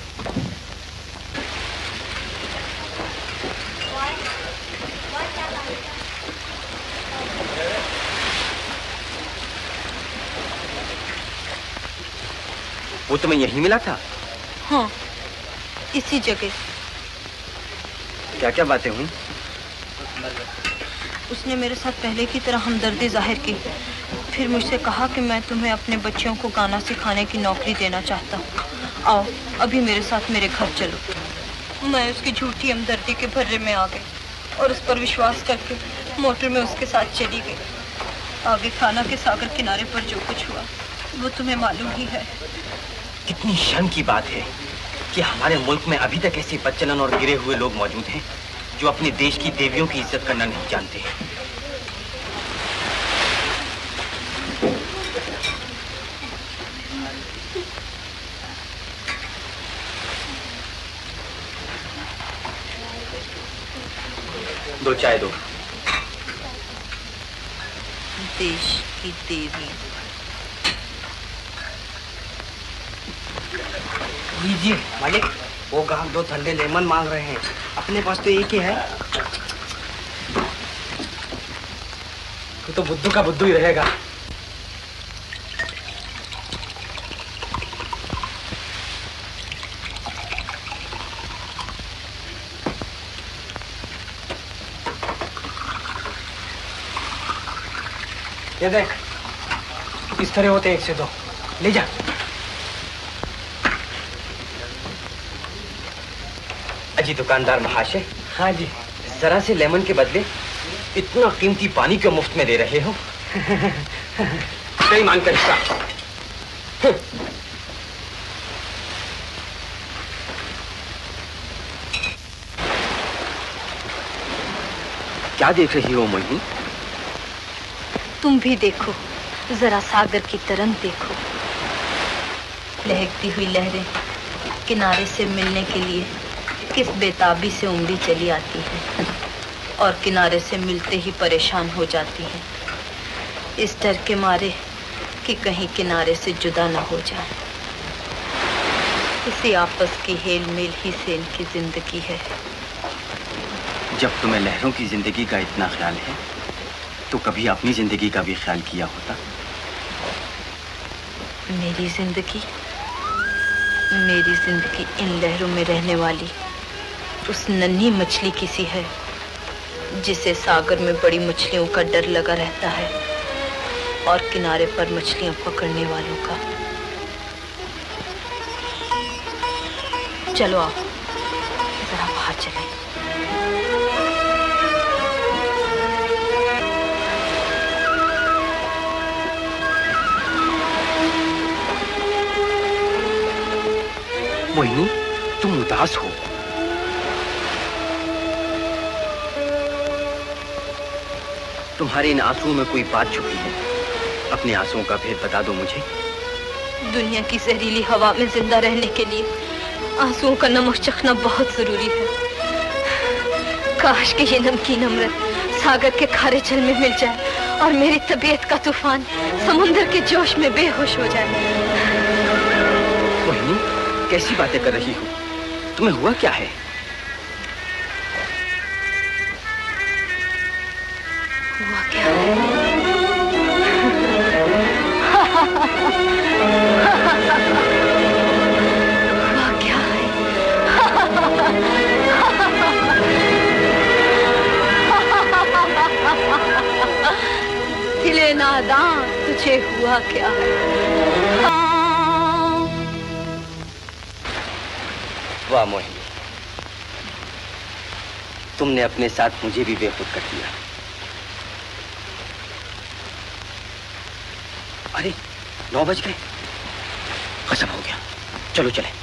वो तुम्हें यहीं मिला था? हाँ, इसी जगह। क्या क्या बातें हुई? उसने मेरे साथ पहले की तरह हमदर्दी जाहिर की। फिर मुझसे कहा कि मैं तुम्हें अपने बच्चों को गाना सिखाने की नौकरी देना चाहता हूँ। आओ, अभी मेरे साथ मेरे घर चलो। मैं उसकी झूठी हमदर्दी के भर्रे में आ गई और उस पर विश्वास करके मोटर में उसके साथ चली गई। आगे खाना के सागर किनारे पर जो कुछ हुआ वो तुम्हें मालूम ही है। कितनी शर्म की बात है कि हमारे मुल्क में अभी तक ऐसे बदचलन और गिरे हुए लोग मौजूद हैं जो अपने देश की देवियों की इज्जत करना नहीं जानते। दो चाय दो। देश की देवी। लीजिए मालिक, वो ग्राहक 2 ठंडे लेमन मांग रहे हैं। अपने पास तो एक ही है। तो बुद्धू का बुद्धू ही रहेगा। ये देख, इस तरह होते 1 से 2। ले जा। अजी दुकानदार महाशय। हाँ जी। जरा से लेमन के बदले इतना कीमती पानी क्यों मुफ्त में दे रहे हो? बेईमान का हिस्सा। क्या देख रही हो मोहिनी? तुम भी देखो, जरा सागर की तरंग देखो। लहकती हुई लहरें किनारे से मिलने के लिए किस बेताबी से उमड़ी चली आती है और किनारे से मिलते ही परेशान हो जाती है, इस डर के मारे कि कहीं किनारे से जुदा न हो जाए। इसी आपस की हेल मेल ही से इनकी जिंदगी है। जब तुम्हें लहरों की जिंदगी का इतना ख्याल है तो कभी अपनी जिंदगी का भी ख्याल किया होता? मेरी जिंदगी इन लहरों में रहने वाली उस नन्ही मछली की सी है जिसे सागर में बड़ी मछलियों का डर लगा रहता है और किनारे पर मछलियां पकड़ने वालों का। चलो आओ, जरा बाहर चलें। मोहिनी, तुम उदास हो। तुम्हारे इन आंसुओं में कोई बात छुपी है। अपने आंसुओं का भेद बता दो मुझे। दुनिया की जहरीली हवा में जिंदा रहने के लिए आंसुओं का नमक चखना बहुत जरूरी है। काश कि ये नमकीन अमृत सागर के खारे जल में मिल जाए और मेरी तबीयत का तूफान समुद्र के जोश में बेहोश हो जाए। मोहिनी, कैसी बातें कर रही हो? तुम्हें हुआ क्या है? हुआ क्या है? हुआ क्या है? दिले नादां, तुझे हुआ क्या है? वाह मोहिनी, तुमने अपने साथ मुझे भी बेखुद कर दिया। अरे 9 बज गए। गजब हो गया। चलो चले।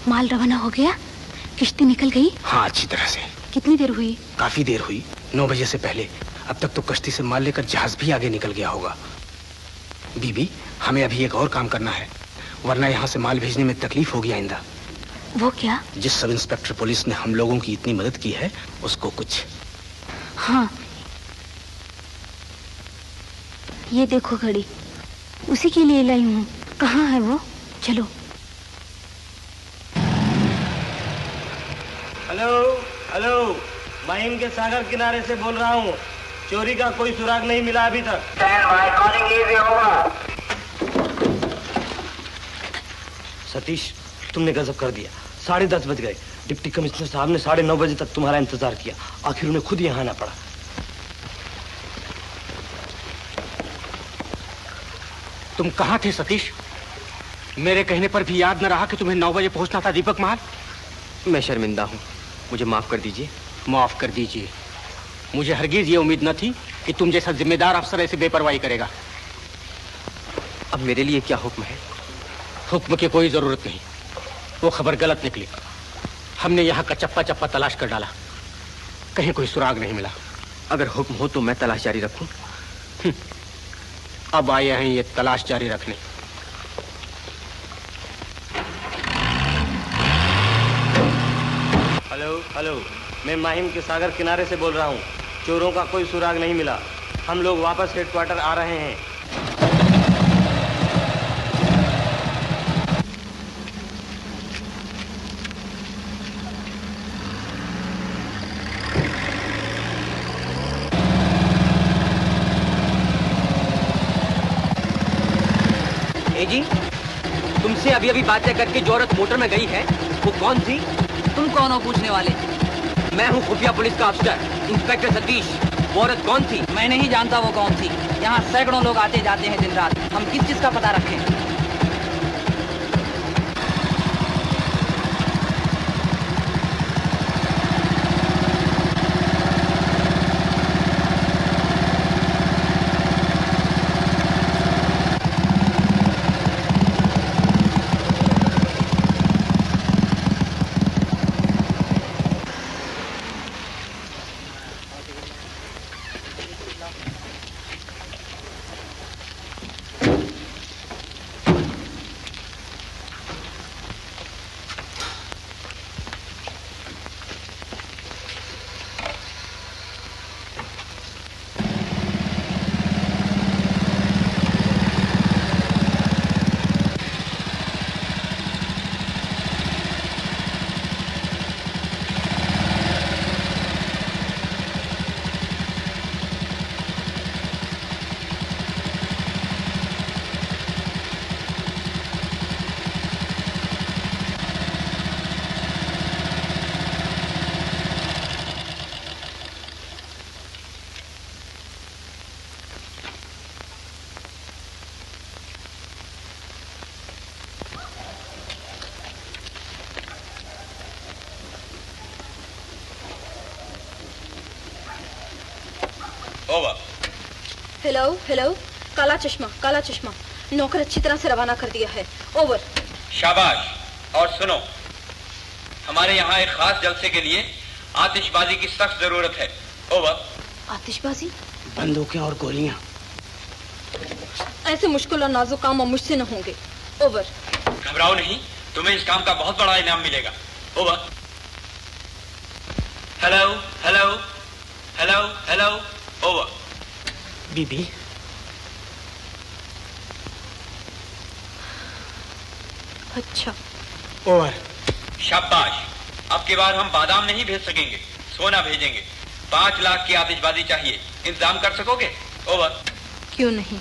माल रवाना हो गया? किश्ती निकल गई? हाँ, अच्छी तरह से। कितनी देर हुई? काफी देर हुई, 9 बजे से पहले। अब तक तो कश्ती से माल लेकर जहाज भी आगे निकल गया होगा। बीबी, हमें अभी एक और काम करना है, वरना यहाँ से माल भेजने में तकलीफ होगी आइंदा। वो क्या? जिस सब इंस्पेक्टर पुलिस ने हम लोगों की इतनी मदद की है, उसको कुछ। हाँ, ये देखो घड़ी, उसी के लिए लाई हूँ। कहाँ है वो? चलो। हेलो हेलो, मैं इनके सागर किनारे से बोल रहा हूँ। चोरी का कोई सुराग नहीं मिला अभी तक। सतीश, तुमने गजब कर दिया। 10:30 बज गए। डिप्टी कमिश्नर साहब ने 9:30 बजे तक तुम्हारा इंतजार किया। आखिर उन्हें खुद यहाँ आना पड़ा। तुम कहाँ थे सतीश? मेरे कहने पर भी याद न रहा कि तुम्हें 9 बजे पहुंचना था दीपक महल। मैं शर्मिंदा हूँ, मुझे माफ कर दीजिए। माफ कर दीजिए। मुझे हरगिज ये उम्मीद न थी कि तुम जैसा जिम्मेदार अफसर ऐसे बेपरवाही करेगा। अब मेरे लिए क्या हुक्म है? हुक्म की कोई जरूरत नहीं, वो खबर गलत निकली। हमने यहाँ का चप्पा चप्पा तलाश कर डाला, कहीं कोई सुराग नहीं मिला। अगर हुक्म हो तो मैं तलाश जारी रखूं? अब आए हैं ये तलाश जारी रखने। हेलो हेलो, मैं माहिम के सागर किनारे से बोल रहा हूँ। चोरों का कोई सुराग नहीं मिला। हम लोग वापस हेडक्वार्टर आ रहे हैं। जी, तुमसे अभी अभी बातें करके जो औरत मोटर में गई है वो कौन थी? तुम कौन हो पूछने वाले? मैं हूँ खुफिया पुलिस का अफसर इंस्पेक्टर सतीश। वो औरत कौन थी? मैं नहीं जानता वो कौन थी। यहाँ सैकड़ों लोग आते जाते हैं दिन रात, हम किस चीज का पता रखें? हेलो हेलो, काला चश्मा नौकर अच्छी तरह से रवाना कर दिया है। ओवर। शाबाश। और सुनो, हमारे यहाँ एक खास जलसे के लिए आतिशबाजी की सख्त जरूरत है। ओवर। आतिशबाजी? बंदूकें और गोलियां। ऐसे मुश्किल और नाजुक काम अब मुझसे न होंगे। ओवर। घबराओ नहीं, तुम्हें इस काम का बहुत बड़ा इनाम मिलेगा। Over. Hello hello hello hello. Over. बीबी, अच्छा। ओवर। शाबाश। अब की बार हम बादाम नहीं भेज सकेंगे, सोना भेजेंगे। 5 लाख की आतिशबाजी चाहिए, इंतजाम कर सकोगे? ओवर। क्यों नहीं,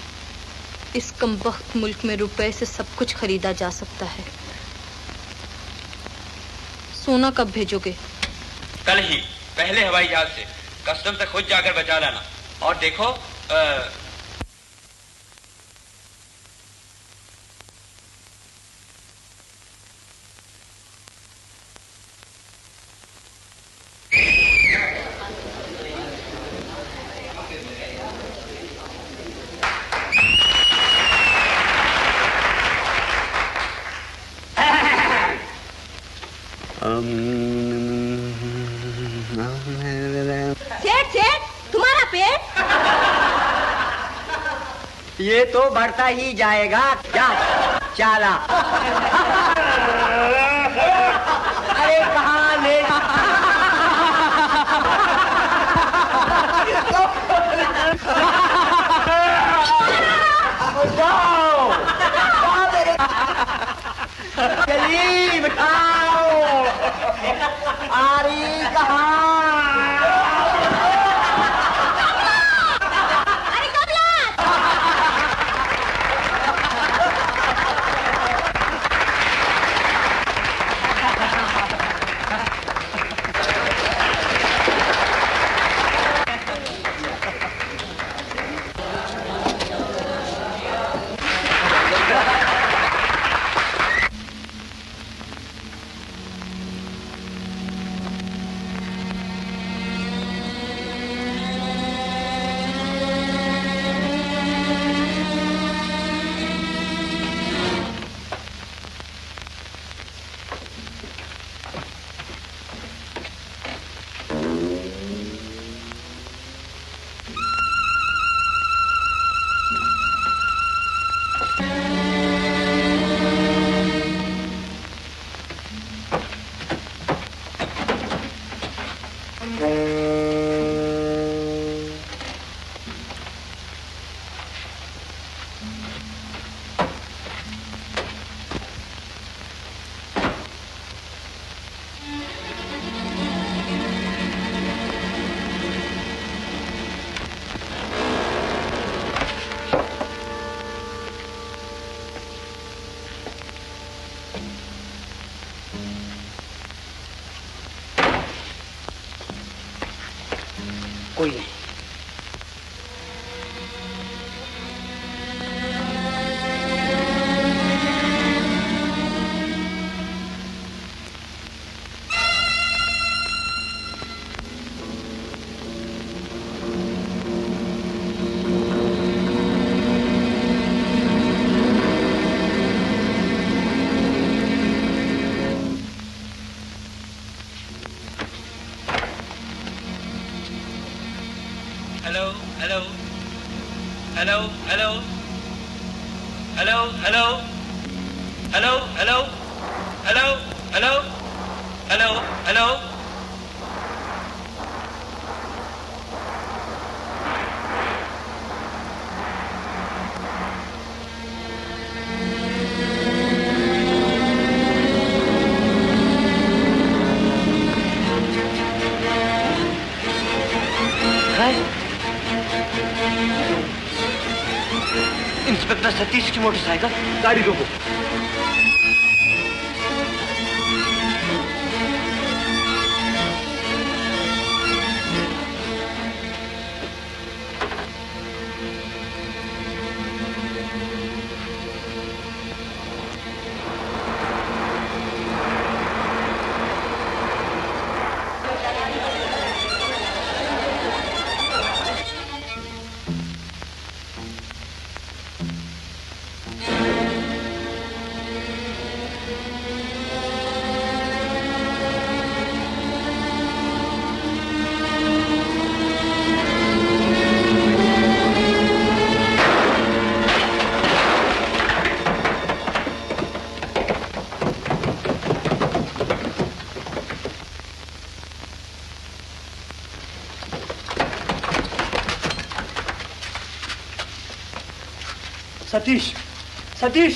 इस कमबख्त मुल्क में रुपए से सब कुछ खरीदा जा सकता है। सोना कब भेजोगे? कल ही, पहले हवाई जहाज से। कस्टम से खुद जाकर बचा लाना। और देखो सेठ, तुम्हारा पेट? ये तो बढ़ता ही जाएगा। क्या चाला? अरे कहाँ ले गरीब खाओ। आरी कहाँ? कोई नहीं। इंस्पेक्टर सतीश की मोटरसाइकिल, गाड़ी रोको। सतीश, सतीश।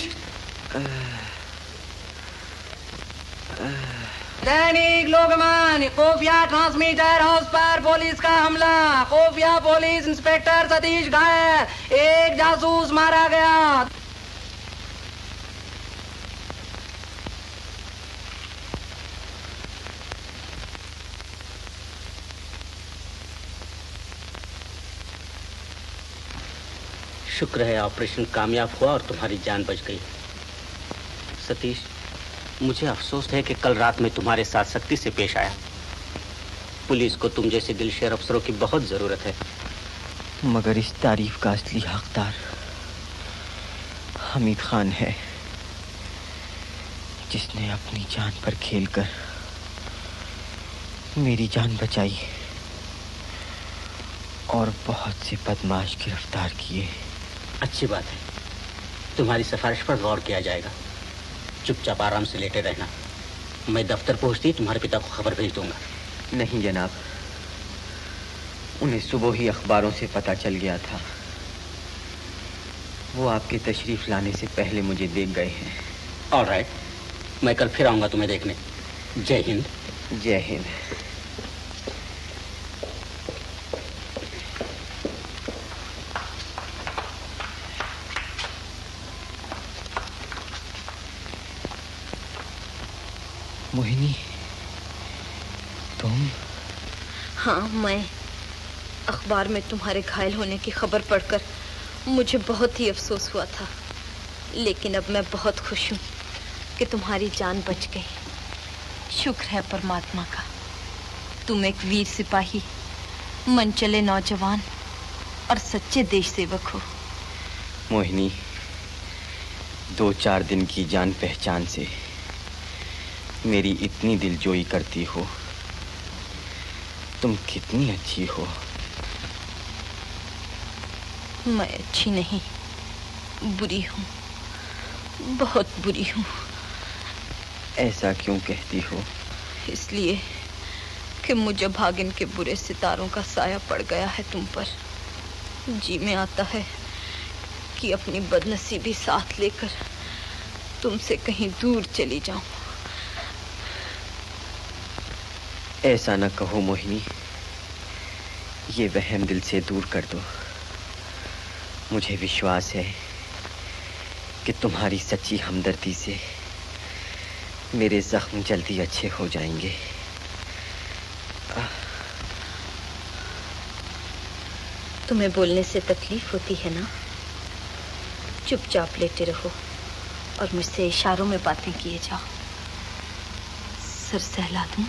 दैनिक लोकमान, खुफिया ट्रांसमीटर हाउस पर पुलिस का हमला। खुफिया पुलिस इंस्पेक्टर सतीश घायल, एक जासूस मारा गया। शुक्र है ऑपरेशन कामयाब हुआ और तुम्हारी जान बच गई। सतीश, मुझे अफसोस है कि कल रात में तुम्हारे साथ सख्ती से पेश आया। पुलिस को तुम जैसे दिलशेर अफसरों की बहुत जरूरत है। मगर इस तारीफ का असली हकदार हमीद खान है, जिसने अपनी जान पर खेलकर मेरी जान बचाई और बहुत से बदमाश गिरफ्तार किए। अच्छी बात है, तुम्हारी सिफारिश पर गौर किया जाएगा। चुपचाप आराम से लेटे रहना। मैं दफ्तर पहुंचती तुम्हारे पिता को खबर भेज दूंगा। नहीं जनाब, उन्हें सुबह ही अखबारों से पता चल गया था। वो आपके तशरीफ लाने से पहले मुझे देख गए हैं। ऑलराइट, मैं कल फिर आऊंगा तुम्हें देखने। जय हिंद। जय हिंद। मोहिनी, तुम? हाँ, मैं। अखबार में तुम्हारे घायल होने की खबर पढ़कर मुझे बहुत ही अफसोस हुआ था, लेकिन अब मैं बहुत खुश हूँ कि तुम्हारी जान बच गई। शुक्र है परमात्मा का। तुम एक वीर सिपाही, मनचले नौजवान और सच्चे देश सेवक हो। मोहिनी, 2-4 दिन की जान पहचान से मेरी इतनी दिलजोई करती हो। तुम कितनी अच्छी हो। मैं अच्छी नहीं, बुरी हूँ, बहुत बुरी हूँ। ऐसा क्यों कहती हो? इसलिए कि मुझे भागिन के बुरे सितारों का साया पड़ गया है तुम पर। जी में आता है कि अपनी बदनसीबी साथ लेकर तुमसे कहीं दूर चली जाऊं। ऐसा न कहो मोहिनी, ये वहम दिल से दूर कर दो। मुझे विश्वास है कि तुम्हारी सच्ची हमदर्दी से मेरे जख्म जल्दी अच्छे हो जाएंगे। तुम्हें बोलने से तकलीफ होती है ना? चुपचाप लेटे रहो और मुझसे इशारों में बातें किए जाओ। सर सहला दूं?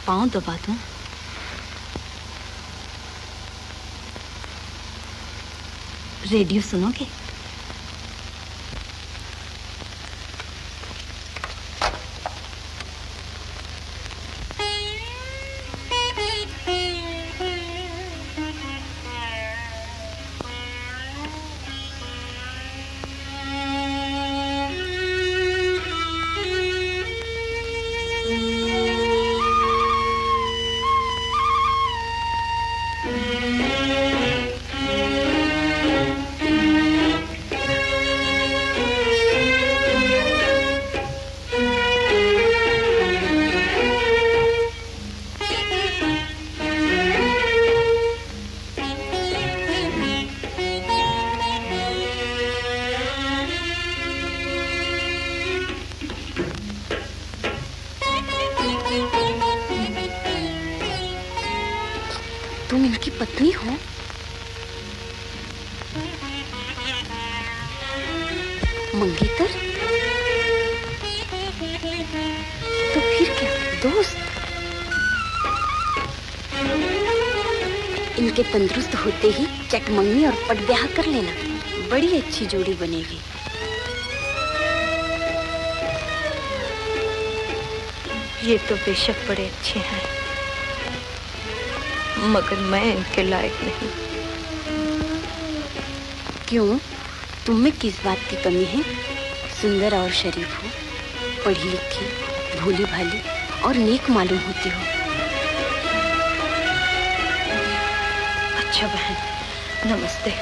पाँव दबा दूं? रेडियो सुनोगे? तुम इनकी पत्नी हो? मंगेतर? तो फिर क्या दोस्त? इनके तंदुरुस्त होते ही चटमंगनी और पटब्याह कर लेना, बड़ी अच्छी जोड़ी बनेगी। ये तो बेशक बड़े अच्छे हैं, मगर मैं इनके लायक नहीं। क्यों? तुम में किस बात की कमी है? सुंदर और शरीफ हो, पढ़ी लिखी, भोली भाली और नेक मालूम होती हो। अच्छा बहन, नमस्ते।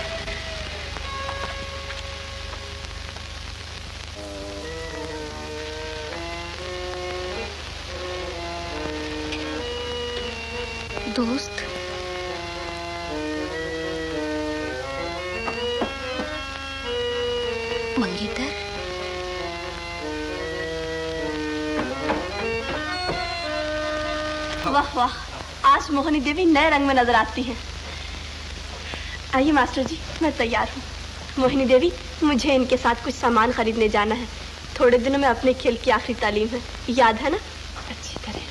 दोस्त, मंगेतर, वाह वाह, आज मोहिनी देवी नए रंग में नजर आती हैं। आइए मास्टर जी, मैं तैयार हूँ। मोहिनी देवी, मुझे इनके साथ कुछ सामान खरीदने जाना है। थोड़े दिनों में अपने खेल की आखिरी तालीम है, याद है ना? अच्छी तरह।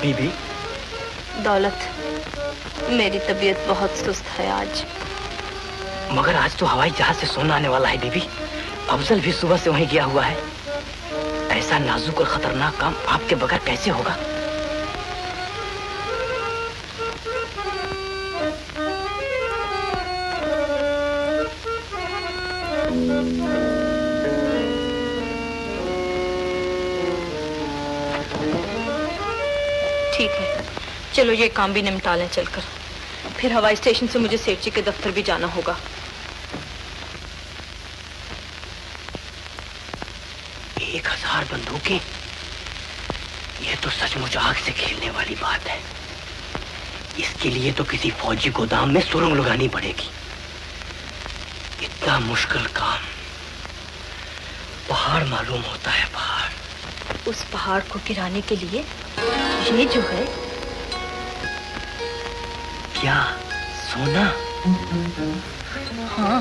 बीबी? दौलत, मेरी तबीयत बहुत सुस्त है आज। मगर आज तो हवाई जहाज से सोना आने वाला है बीबी। अफजल भी सुबह से वहीं गया हुआ है। ऐसा नाजुक और खतरनाक काम आपके बगैर कैसे होगा? ठीक है, चलो ये काम भी निपटा लें चलकर। फिर हवाई स्टेशन से मुझे सेठ जी के दफ्तर भी जाना होगा। एक 1000 बंदूकें? यह तो सचमुच आग से खेलने वाली बात है। इसके लिए तो किसी फौजी गोदाम में सुरंग लगानी पड़ेगी। इतना मुश्किल काम। पहाड़ मालूम होता है, पहाड़। उस पहाड़ को गिराने के लिए ये जो है, क्या सोना? हाँ,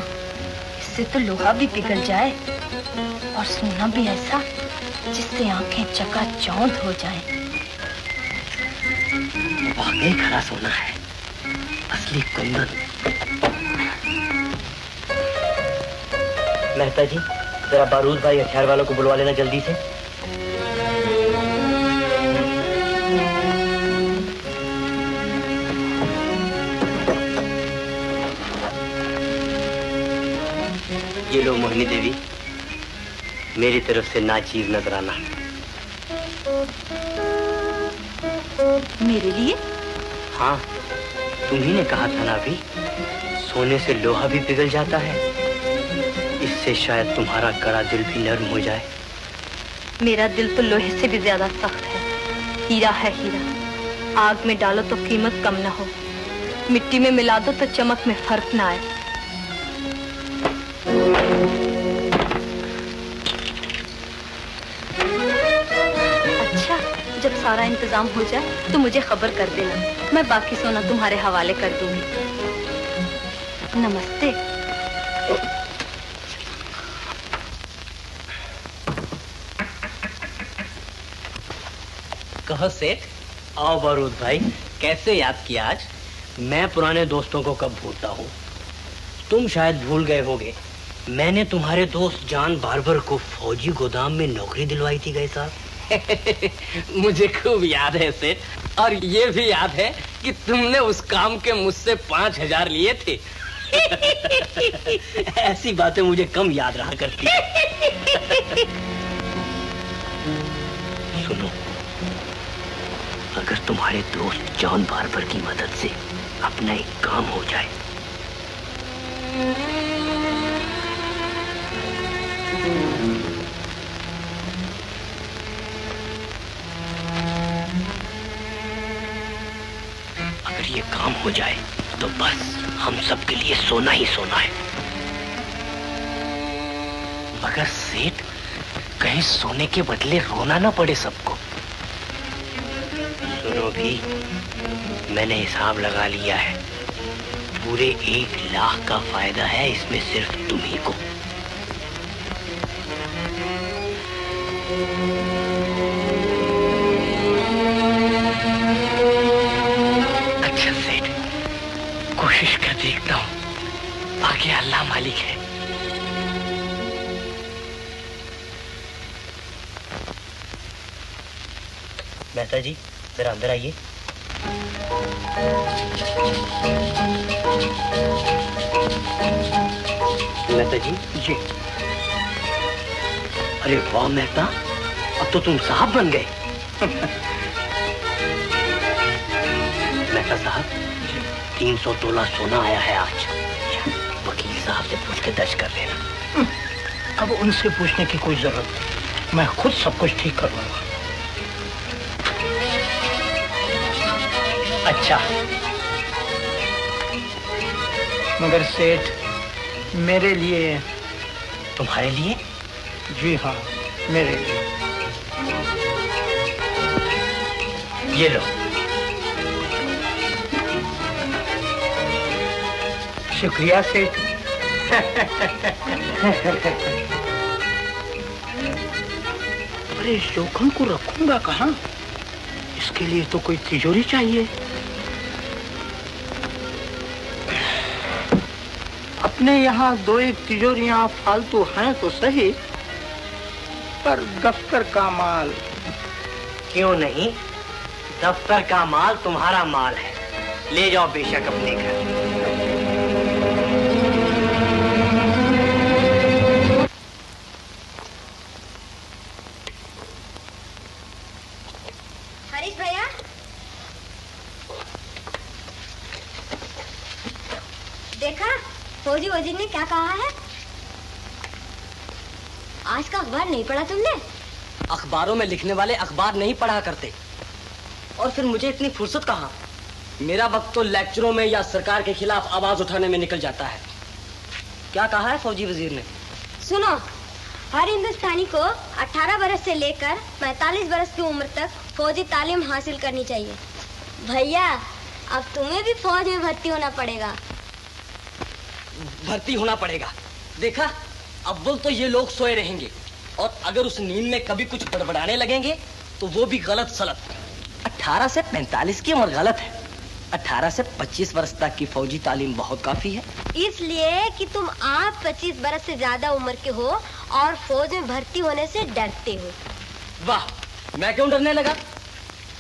इससे तो लोहा भी पिघल जाए और सोना भी ऐसा जिससे आंखें चकाचौंध हो जाएं। वाकई खरा सोना है, असली कुंदन। मेहता जी, जरा बारूद भाई हथियार वालों को बुलवा लेना जल्दी से। ये लो मोहिनी देवी, मेरी तरफ से नाचीज नजराना। मेरे लिए? हाँ, तुम्ही ने कहा था ना अभी, सोने से लोहा भी पिघल जाता है इससे शायद तुम्हारा कड़ा दिल भी नर्म हो जाए। मेरा दिल तो लोहे से भी ज्यादा सख्त है। हीरा है हीरा, आग में डालो तो कीमत कम ना हो, मिट्टी में मिला दो तो चमक में फर्क ना आए। अच्छा, जब सारा इंतजाम हो जाए तो मुझे खबर कर देना, मैं बाकी सोना तुम्हारे हवाले कर दूंगी। नमस्ते। कहो सेठ। आओ बारूद भाई, कैसे याद किया आज? मैं पुराने दोस्तों को कब भूलता हूँ। तुम शायद भूल गए होगे, मैंने तुम्हारे दोस्त जान बार्बर को फौजी गोदाम में नौकरी दिलवाई थी गए साहब। मुझे खूब याद है सेठ, और ये भी याद है कि तुमने उस काम के मुझसे 5,000 लिए थे। ऐसी बातें मुझे कम याद रहा करती। सुनो, अगर तुम्हारे दोस्त जॉन बार्बर की मदद से अपना एक काम हो जाए, अगर ये काम हो जाए तो बस हम सबके लिए सोना ही सोना है। मगर सेठ, कहीं सोने के बदले रोना ना पड़े सबको। सुनो भी, मैंने हिसाब लगा लिया है, पूरे 1 लाख का फायदा है इसमें सिर्फ तुम्ही को। अच्छा सेठ, कोशिश कर देखता हूँ, बाकी अल्लाह मालिक है। मेहता जी, जरा अंदर आइए। मेहता जी। जी। अरे वाह मेहता, अब तो तुम साहब बन गए। मेहता साहब, 300 तोला सोना आया है आज। वकील साहब से पूछ के दर्ज कर लेना। अब उनसे पूछने की कोई जरूरत नहीं, मैं खुद सब कुछ ठीक करवाऊंगा। अच्छा, मगर सेठ, मेरे लिए। तुम्हारे लिए? जी हाँ, मेरे लिए। ये लो। शुक्रिया सेठ। अरे इस जोखम को रखूंगा कहाँ? इसके लिए तो कोई तिजोरी चाहिए। अपने यहाँ 2-1 तिजोरियां फालतू हैं तो सही, पर दफ्तर का माल। क्यों नहीं, दफ्तर का माल तुम्हारा माल है, ले जाओ बेशक अपने घर। हरीश भैया, देखा फौजी वजीर ने क्या कहा है? आज का अखबार नहीं पढ़ा तुमने? अखबारों में लिखने वाले अखबार नहीं पढ़ा करते, और फिर मुझे इतनी फुर्सत कहाँ। मेरा वक्त तो लेक्चरों में या सरकार के खिलाफ आवाज उठाने में निकल जाता है। क्या कहा है फौजी वजीर ने? सुनो, हर हिंदुस्तानी को 18 बरस से लेकर 45 बरस की उम्र तक फौजी तालीम हासिल करनी चाहिए। भैया, अब तुम्हें भी फौज में भर्ती होना पड़ेगा। भर्ती होना पड़ेगा? देखा, अव्वल तो ये लोग सोए रहेंगे, और अगर उस नींद में कभी कुछ बड़बड़ाने लगेंगे तो वो भी गलत सलत। 18 से 45 की उम्र गलत है। 18 से 25 वर्ष तक की फौजी तालीम बहुत काफी है। इसलिए कि तुम आप 25 बरस से ज्यादा उम्र के हो और फौज में भर्ती होने से डरते हो। वाह, मैं क्यों डरने लगा?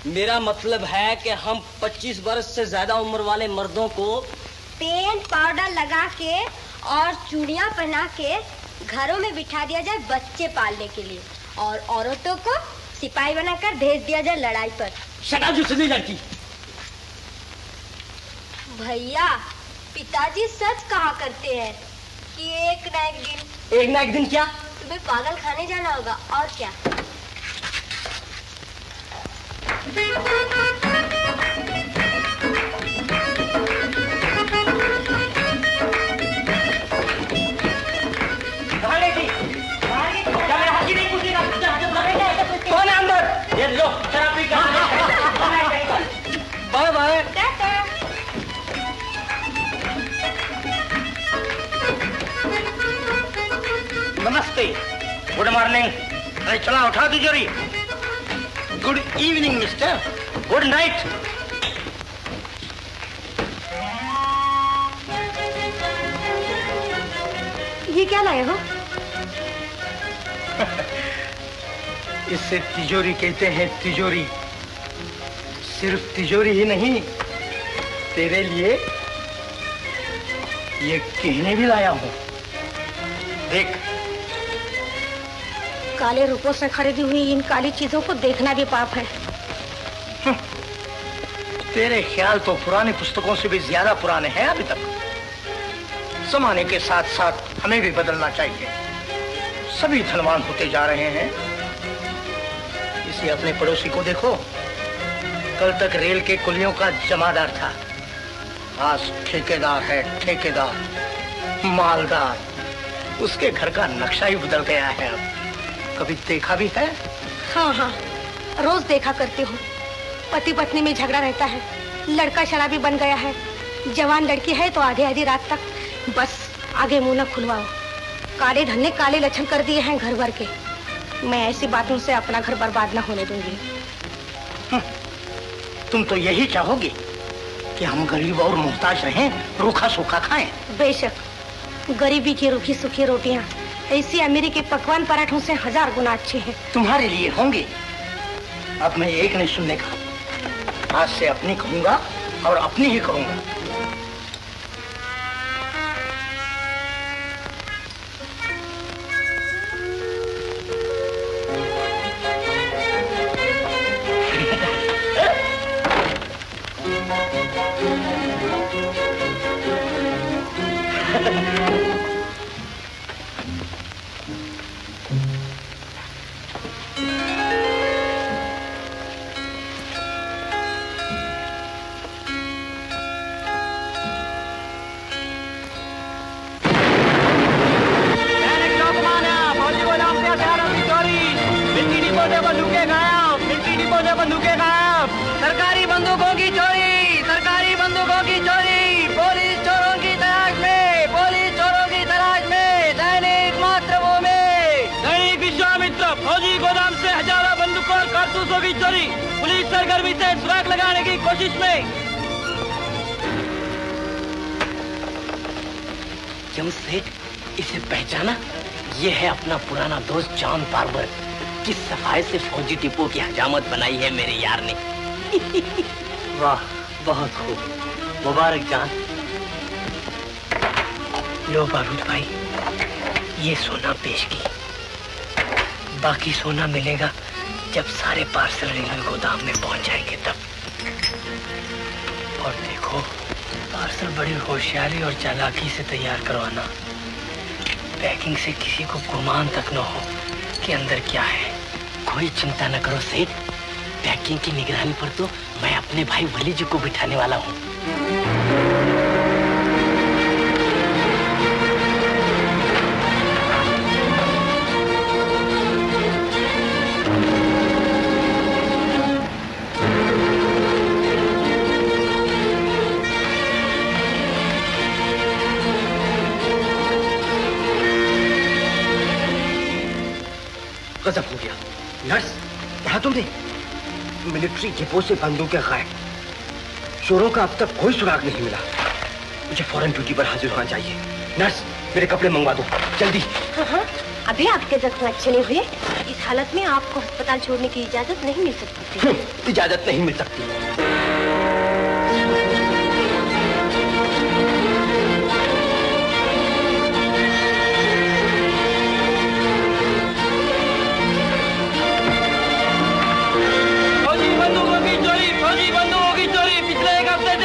मेरा मतलब है कि हम 25 बरस से ज्यादा उम्र वाले मर्दों को पेंट पाउडर लगा के और चूड़ियां पहना के घरों में बिठा दिया जाए बच्चे पालने के लिए, और औरतों को सिपाही बनाकर भेज दिया जाए लड़ाई पर। शट अप जुस्सदी लड़की। भैया, पिताजी सच कहा करते हैं कि एक ना एक दिन। एक ना एक दिन क्या? तुम्हें पागल खाने जाना होगा और क्या। कौन है अंदर? ये लो शराब पी कर। Bye bye. नमस्ते, गुड मॉर्निंग। अरे चला उठा तिजोरी। Good evening mister. Good night. ये क्या लाए हो? इससे तिजोरी कहते हैं, तिजोरी। सिर्फ तिजोरी ही नहीं, तेरे लिए ये गहने भी लाया हूं। देख। काले रुपयों से खरीदी हुई इन काली चीजों को देखना भी पाप है। तेरे ख्याल तो पुरानी पुस्तकों से भी ज्यादा पुराने हैं अभी तक। जमाने के साथ साथ हमें भी बदलना चाहिए। सभी धनवान होते जा रहे हैं। इसी अपने पड़ोसी को देखो, कल तक रेल के कुलियों का जमादार था, आज ठेकेदार है। ठेकेदार, मालदार। उसके घर का नक्शा ही बदल गया है। अब कभी देखा भी है? हाँ हाँ, रोज देखा करती हूँ। पति पत्नी में झगड़ा रहता है, लड़का शराबी बन गया है, जवान लड़की है तो आधी आधी रात तक। बस आगे मुंह न खुलवाओ। काले धन ने काले लक्षण कर दिए हैं घर भर के। मैं ऐसी बातों से अपना घर बर्बाद न होने दूंगी। तुम तो यही चाहोगे कि हम गरीब और मोहताज रहें, रूखा सूखा खाएं। बेशक, गरीबी की रूखी सूखी रोटियां ऐसी अमीरी के पकवान पराठों से 1000 गुना अच्छे हैं। तुम्हारे लिए होंगे। अब मैं एक नहीं सुनने का। आज से अपनी कहूंगा और अपनी ही करूंगा। सरकारी बंदूकों की चोरी, सरकारी बंदूकों की चोरी। पुलिस चोरों की तलाश में, पुलिस चोरों की तलाश में। दैनिक मातृभूमि। दैनिक विश्वामित्र। फौजी गोदाम से हजारों बंदूकों और कारतूसों की चोरी। पुलिस सरगर्मी से सुराग लगाने की कोशिश में। क्यों सेठ, इसे पहचाना? ये है अपना पुराना दोस्त जॉन बार्बर। किस सफाई से फौजी डिपो की हजामत बनाई है मेरे यार ने। वाह, बहुत खूब। मुबारक जान। लो बारूद भाई, ये सोना पेश की। बाकी सोना मिलेगा जब सारे पार्सल रेलवे गोदाम में पहुंच जाएंगे तब। और देखो, पार्सल बड़ी होशियारी और चालाकी से तैयार करवाना। पैकिंग से किसी को गुमान तक न हो कि अंदर क्या है। कोई चिंता न करो सेठ, पैकिंग की निगरानी पर तो मैं अपने भाई वली जी को बिठाने वाला हूँ। गजब हो गया। नर्स, पढ़ा तुमने? मिलिट्री डिपो से बंदूकें गायब। चोरों का अब तक कोई सुराग नहीं मिला। मुझे फौरन ड्यूटी पर हाजिर होना चाहिए। नर्स, मेरे कपड़े मंगवा दो जल्दी। हाँ, अभी आपके जख्म अच्छे नहीं हुए। इस हालत में आपको अस्पताल छोड़ने की इजाजत नहीं मिल सकती। इजाजत नहीं मिल सकती।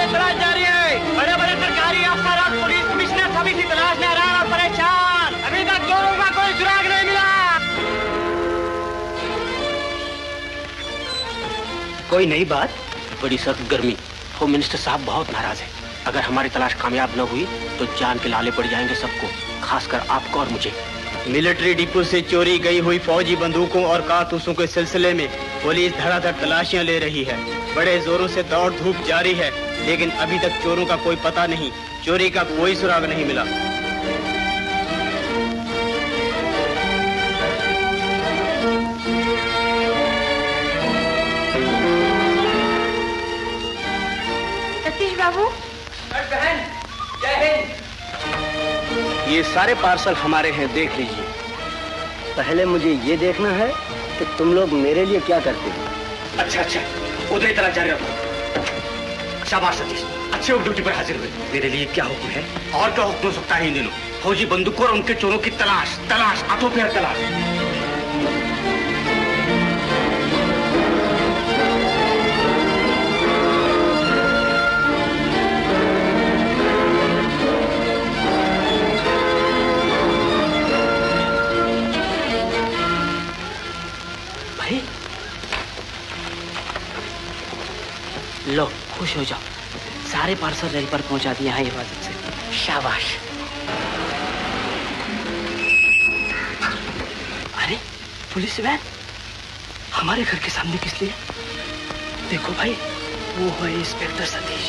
तलाश जारी है। बड़े बड़े सरकारी अफसर और पुलिस कमिश्नर सभी की तलाश में हैरान और परेशान। कोई नई बात? बड़ी सख्त गर्मी। होम मिनिस्टर साहब बहुत नाराज है। अगर हमारी तलाश कामयाब न हुई तो जान के लाले पड़ जाएंगे सबको, खासकर आपको और मुझे। मिलिट्री डिपो से चोरी गई हुई फौजी बंदूकों और कारतूसों के सिलसिले में पुलिस धड़ाधड़ तलाशियां ले रही है। बड़े जोरों से दौड़ धूप जारी है, लेकिन अभी तक चोरों का कोई पता नहीं, चोरी का कोई सुराग नहीं मिला। सतीश बाबू। बहन, जय हिंद। ये सारे पार्सल हमारे हैं, देख लीजिए। पहले मुझे ये देखना है कि तुम लोग मेरे लिए क्या करते हो। अच्छा अच्छा, उधर ही तरह जारी रखो। शाबाश सतीश, अच्छे लोग ड्यूटी पर हाजिर हुए। मेरे लिए क्या हुक्म है? और क्या हुक्म हो सकता है इन दिनों? फौजी बंदूकों और उनके चोरों की तलाश, तलाश, हाथों पैर तलाश। लो, खुश हो जाओ, सारे पार्सल रेल पर पहुंचा दिए हैं हिफाजत से। शाबाश। अरे पुलिस वैन हमारे घर के सामने किस लिए? देखो भाई, वो है इंस्पेक्टर सतीश।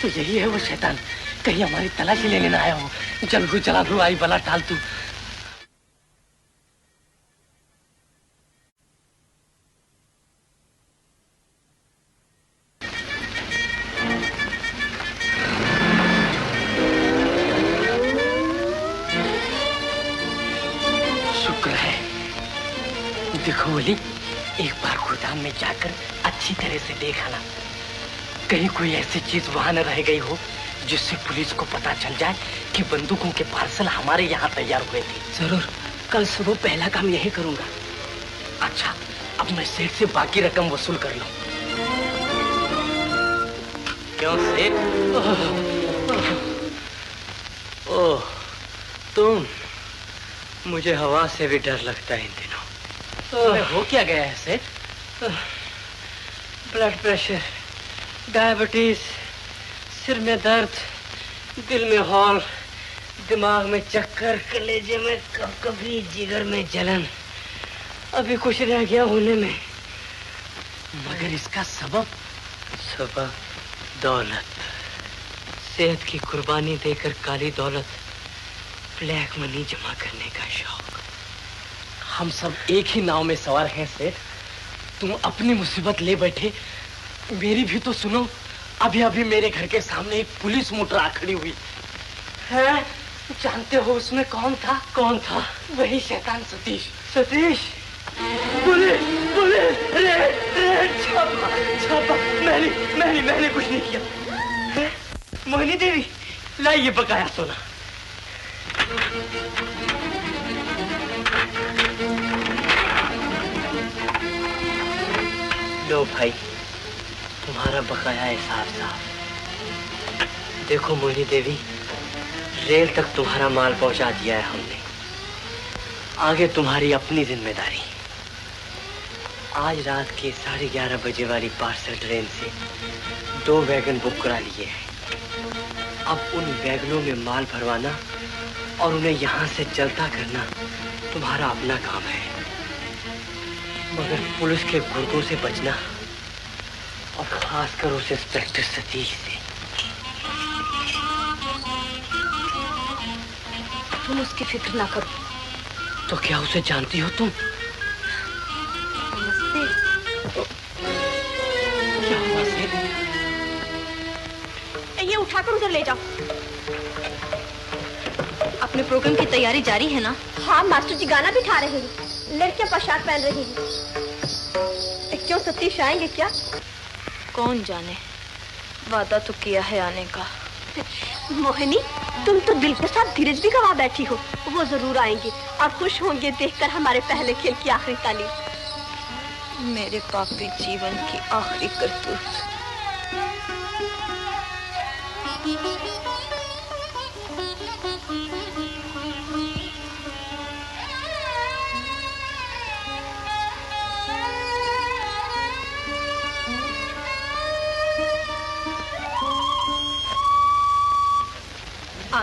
तो यही है वो शैतान, कहीं हमारी तलाशी लेने ना आया हो। जल को चला दो, आई बला टाल तू। देखो ओली, एक बार गोदाम में जाकर अच्छी तरह से देख आना, कहीं कोई ऐसी चीज वहां न रह गई हो जिससे पुलिस को पता चल जाए कि बंदूकों के पार्सल हमारे यहाँ तैयार हुए थे। जरूर, कल सुबह पहला काम यही करूंगा। अच्छा, अब मैं सेठ से बाकी रकम वसूल कर लूं। क्यों सेठ? ओह, तुम? मुझे हवा से भी डर लगता है इन दिनों। हो क्या गया है सेठ? ब्लड प्रेशर, डायबिटीज, सिर में दर्द, दिल में हॉल, दिमाग में चक्कर, कलेजे में कभी जिगर में जलन, अभी कुछ रह गया होने में। मगर इसका सबब दौलत। सेहत की कुर्बानी देकर काली दौलत, ब्लैक मनी जमा करने का शौक। हम सब एक ही नाव में सवार हैं सेठ। तुम अपनी मुसीबत ले बैठे, मेरी भी तो सुनो। अभी अभी मेरे घर के सामने एक पुलिस मोटर आ खड़ी हुई है। जानते हो उसमें कौन था? कौन था? वही शैतान Satish. Satish? Police, police, red, छापा, छापा। मैंने कुछ नहीं किया। मोहिनी देवी, लाइए बकाया सोना। लो भाई, तुम्हारा बकाया है साफ। देखो मोहिनी देवी, रेल तक तुम्हारा माल पहुंचा दिया है हमने, आगे तुम्हारी अपनी जिम्मेदारी। आज रात के 11:30 बजे वाली पार्सल ट्रेन से 2 वैगन बुक करा लिए हैं। अब उन वैगनों में माल भरवाना और उन्हें यहाँ से चलता करना तुम्हारा अपना काम है। मगर पुलिस के गुर्दों से बचना, और खासकर उस इंस्पेक्टर सतीश से। तुम उसकी फिक्र ना करो। तो क्या उसे जानती हो तुम? नमस्ते। क्या हुआ सेठ? ये उठाकर उधर ले जाओ। अपने प्रोग्राम की तैयारी जारी है ना? हाँ, मास्टर जी गाना भी गा रहे हैं, लड़कियां पोशाक पहन रही हैं। क्यों सतीश आएंगे क्या? कौन जाने, वादा तो किया है आने का। मोहिनी, तुम तो दिल के साथ धीरज भी गवा बैठी हो। वो जरूर आएंगे और खुश होंगे देखकर हमारे पहले खेल की आखिरी तालीम। मेरे पापी जीवन की आखिरी करतूत।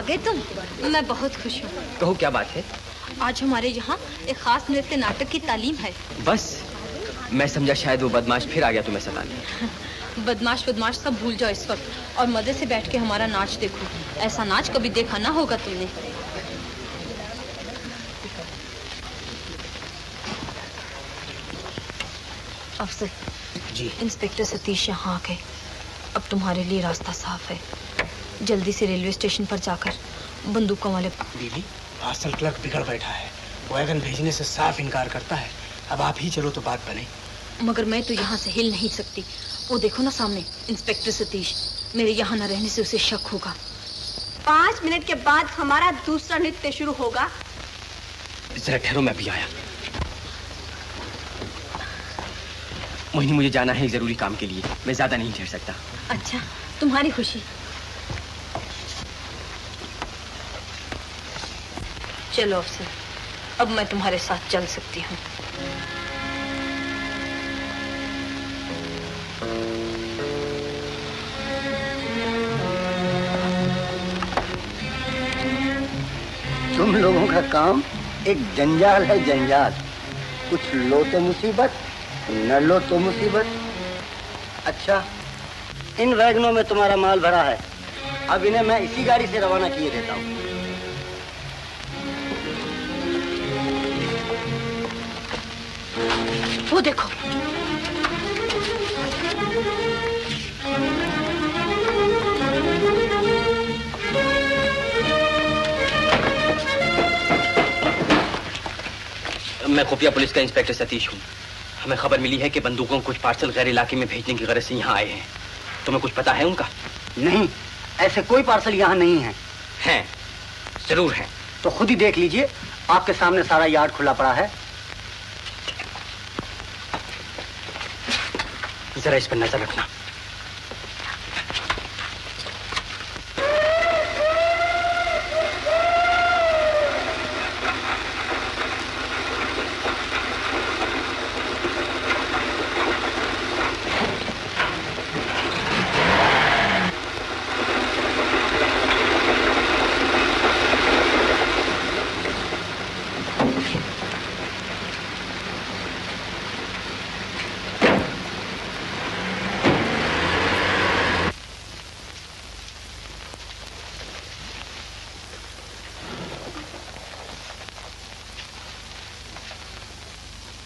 आ गए तुम? मैं बहुत खुश हूँ। कहो क्या बात है? आज हमारे यहाँ एक खास नृत्य नाटक की तालीम है। बस मैं समझा शायद वो बदमाश फिर आ गया तुम्हें सताने। बदमाश सब भूल जाओ इस वक्त और मजे से बैठ के हमारा नाच देखो। ऐसा नाच कभी देखा ना होगा तुमने। अफसर जी, इंस्पेक्टर सतीश यहाँ आ गए। अब तुम्हारे लिए रास्ता साफ है। जल्दी से रेलवे स्टेशन पर जाकर बंदूकों वाले। बीबी, पार्सल क्लर्क बिगड़ बैठा है। वैगन भेजने से साफ इनकार करता है। अब आप ही चलो तो बात बने। मगर मैं तो यहाँ से हिल नहीं सकती। वो देखो ना सामने इंस्पेक्टर सतीश। मेरे यहाँ न रहने से उसे शक होगा। 5 मिनट के बाद हमारा दूसरा नृत्य शुरू होगा। जरा ठहरो, मैं भी आया। मोहिनी, मुझे जाना है एक जरूरी काम के लिए। मैं ज्यादा नहीं ठहर सकता। अच्छा, तुम्हारी खुशी। चलो अफसर, अब मैं तुम्हारे साथ चल सकती हूँ। तुम लोगों का काम एक जंजाल है, जंजाल। कुछ लो तो मुसीबत, न लो तो मुसीबत। अच्छा, इन वैगनों में तुम्हारा माल भरा है। अब इन्हें मैं इसी गाड़ी से रवाना किए देता हूँ। वो देखो, मैं खुफिया पुलिस का इंस्पेक्टर सतीश हूँ। हमें खबर मिली है कि बंदूकों को कुछ पार्सल गैर इलाके में भेजने की गरज से यहाँ आए हैं। तुम्हें कुछ पता है उनका? नहीं, ऐसे कोई पार्सल यहाँ नहीं है। हैं, जरूर हैं। तो खुद ही देख लीजिए, आपके सामने सारा यार्ड खुला पड़ा है। जरा इस पर नजर रखना।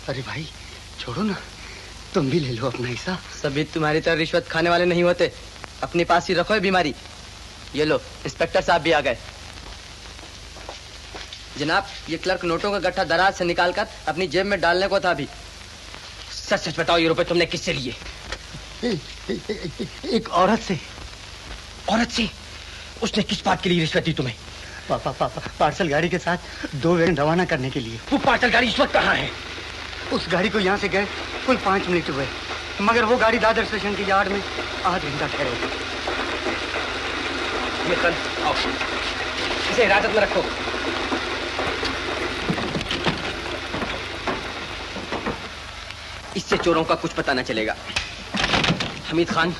अरे भाई, छोड़ो ना, तुम भी ले लो अपना हिस्सा। सभी तुम्हारी तरह रिश्वत खाने वाले नहीं होते। अपने पास ही रखो है बीमारी। ये लो, इंस्पेक्टर साहब भी आ गए। जनाब, ये क्लर्क नोटों का गट्ठा दराज से निकालकर अपनी जेब में डालने को था अभी। सच सच बताओ, ये रुपए तुमने किससे लिए? एक औरत से। औरत से? उसने किस बात के लिए रिश्वत दी तुम्हें? पापा, पार्सल गाड़ी के साथ 2 वैगन रवाना करने के लिए। वो पार्सल गाड़ी इस वक्त कहाँ है? उस गाड़ी को यहाँ से गए कुल 5 मिनट हुए, मगर वो गाड़ी दादर स्टेशन के यार्ड में आधा घंटा ठहरे। आओ, इसे हिरासत में रखो। इससे चोरों का कुछ पता न चलेगा। हमीद खान,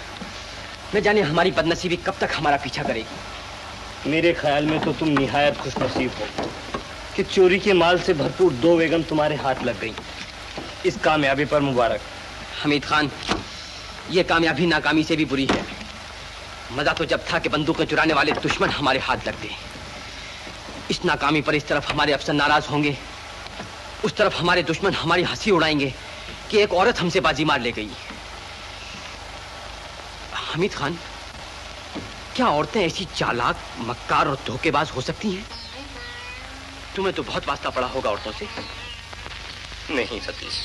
न जाने हमारी बदनसीबी कब तक हमारा पीछा करेगी। मेरे ख्याल में तो तुम निहायत खुशनसीब हो कि चोरी के माल से भरपूर 2 वैगन तुम्हारे हाथ लग गई। इस कामयाबी पर मुबारक। हमीद खान, ये कामयाबी नाकामी से भी बुरी है। मजा तो जब था कि बंदूकें चुराने वाले दुश्मन हमारे हाथ लग गए। इस नाकामी पर इस तरफ हमारे अफसर नाराज होंगे, उस तरफ हमारे दुश्मन हमारी हंसी उड़ाएंगे कि एक औरत हमसे बाजी मार ले गई। हमीद खान, क्या औरतें ऐसी चालाक, मक्कार और धोखेबाज हो सकती हैं? तुम्हें तो बहुत वास्ता पड़ा होगा औरतों से। नहीं सतीश,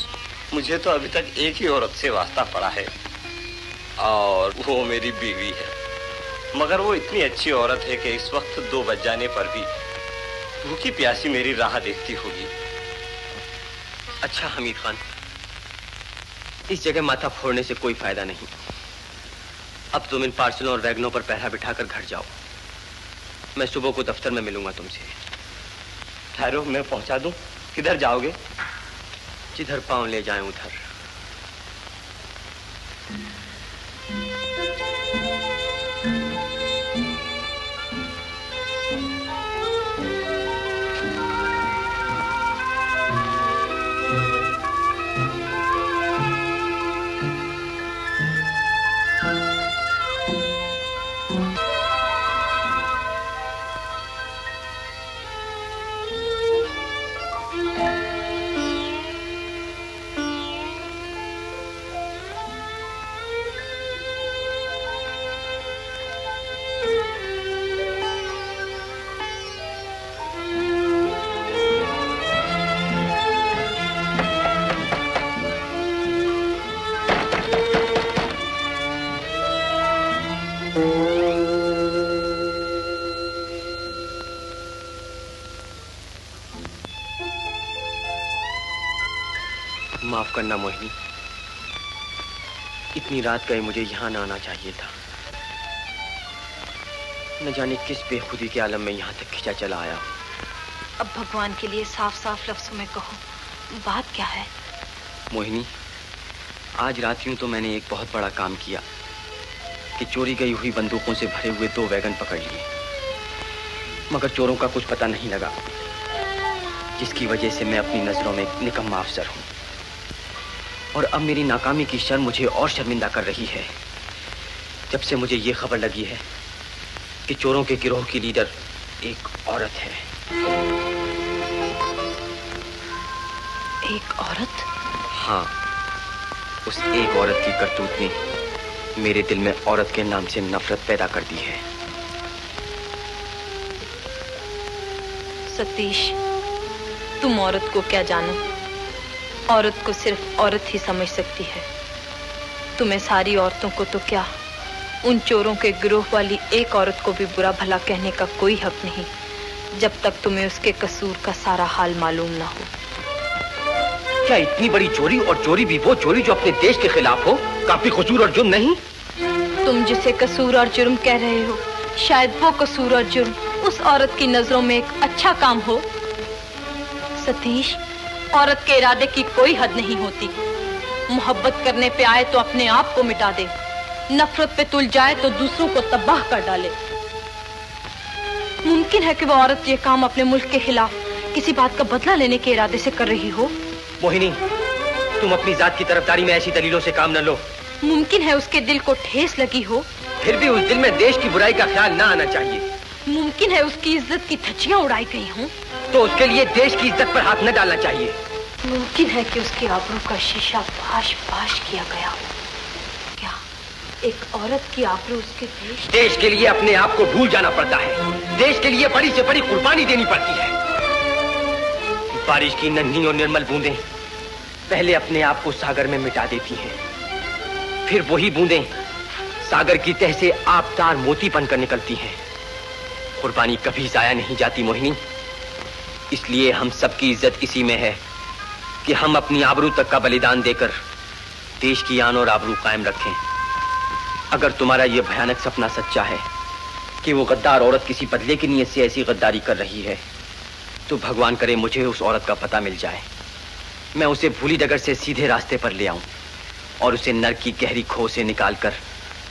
मुझे तो अभी तक एक ही औरत से वास्ता पड़ा है और वो मेरी बीवी है। मगर वो इतनी अच्छी औरत है कि इस वक्त 2 बज जाने पर भी भूखी प्यासी मेरी राह देखती होगी। अच्छा हमीद खान, इस जगह माथा फोड़ने से कोई फायदा नहीं। अब तुम इन पार्सलों और वैगनों पर पहरा बिठाकर घर जाओ। मैं सुबह को दफ्तर में मिलूंगा तुमसे। ठहरो, मैं पहुंचा दूं। किधर जाओगे? जिधर पांव ले जाएं उधर। माफ करना मोहिनी, इतनी रात गए मुझे यहाँ ना आना चाहिए था। न जाने किस बेखुदी के आलम में यहाँ तक खिंचा चला आया हूँ। अब भगवान के लिए साफ साफ लफ्जों में कहो, बात क्या है? मोहिनी, आज रात यूं तो मैंने एक बहुत बड़ा काम किया कि चोरी गई हुई बंदूकों से भरे हुए 2 वैगन पकड़ लिए, मगर चोरों का कुछ पता नहीं लगा, जिसकी वजह से मैं अपनी नजरों में निकम्मा अफसर हूँ। और अब मेरी नाकामी की शर्म मुझे और शर्मिंदा कर रही है, जब से मुझे ये खबर लगी है कि चोरों के गिरोह की लीडर एक औरत है। एक औरत? हाँ, उस एक औरत की करतूत ने मेरे दिल में औरत के नाम से नफरत पैदा कर दी है। सतीश, तुम औरत को क्या जानो? औरत को सिर्फ औरत ही समझ सकती है। तुम्हें सारी औरतों को तो क्या, उन चोरों के गिरोह वाली एक औरत को भी बुरा भला कहने का कोई हक नहीं, जब तक तुम्हें उसके कसूर का सारा हाल मालूम ना हो। क्या इतनी बड़ी चोरी, और चोरी भी वो चोरी जो अपने देश के खिलाफ हो, काफी कसूर और जुर्म नहीं? तुम जिसे कसूर और जुर्म कह रहे हो, शायद वो कसूर और जुर्म उस औरत की नजरों में एक अच्छा काम हो। सतीश, औरत के इरादे की कोई हद नहीं होती। मोहब्बत करने पे आए तो अपने आप को मिटा दे, नफरत पे तुल जाए तो दूसरों को तबाह कर डाले। मुमकिन है कि वो औरत ये काम अपने मुल्क के खिलाफ किसी बात का बदला लेने के इरादे से कर रही हो। मोहिनी, तुम अपनी जात की तरफदारी में ऐसी दलीलों से काम न लो। मुमकिन है उसके दिल को ठेस लगी हो, फिर भी उस दिल में देश की बुराई का ख्याल ना आना चाहिए। मुमकिन है उसकी इज्जत की धज्जियां उड़ाई गई हों, तो उसके लिए देश की इज्जत पर हाथ न डालना चाहिए। मुमकिन है कि उसकी आबरू का शीशा पाश पाश किया गया हो। क्या एक औरत की आबरू उसके देश के लिए अपने आप को भूल जाना पड़ता है, देश के लिए बड़ी से बड़ी कुर्बानी देनी पड़ती है। बारिश की नन्ही और निर्मल बूंदें पहले अपने आप को सागर में मिटा देती हैं, फिर वही बूंदें सागर की तह से आबदार मोती बनकर निकलती हैं। कुर्बानी कभी जाया नहीं जाती मोहिनी, इसलिए हम सबकी इज्जत इसी में है कि हम अपनी आबरू तक का बलिदान देकर देश की आन और आबरू कायम रखें। अगर तुम्हारा यह भयानक सपना सच्चा है कि वो गद्दार औरत किसी बदले की नीयत से ऐसी गद्दारी कर रही है, तो भगवान करे मुझे उस औरत का पता मिल जाए, मैं उसे भूली डगर से सीधे रास्ते पर ले आऊं और उसे नर्क की गहरी खो से निकालकर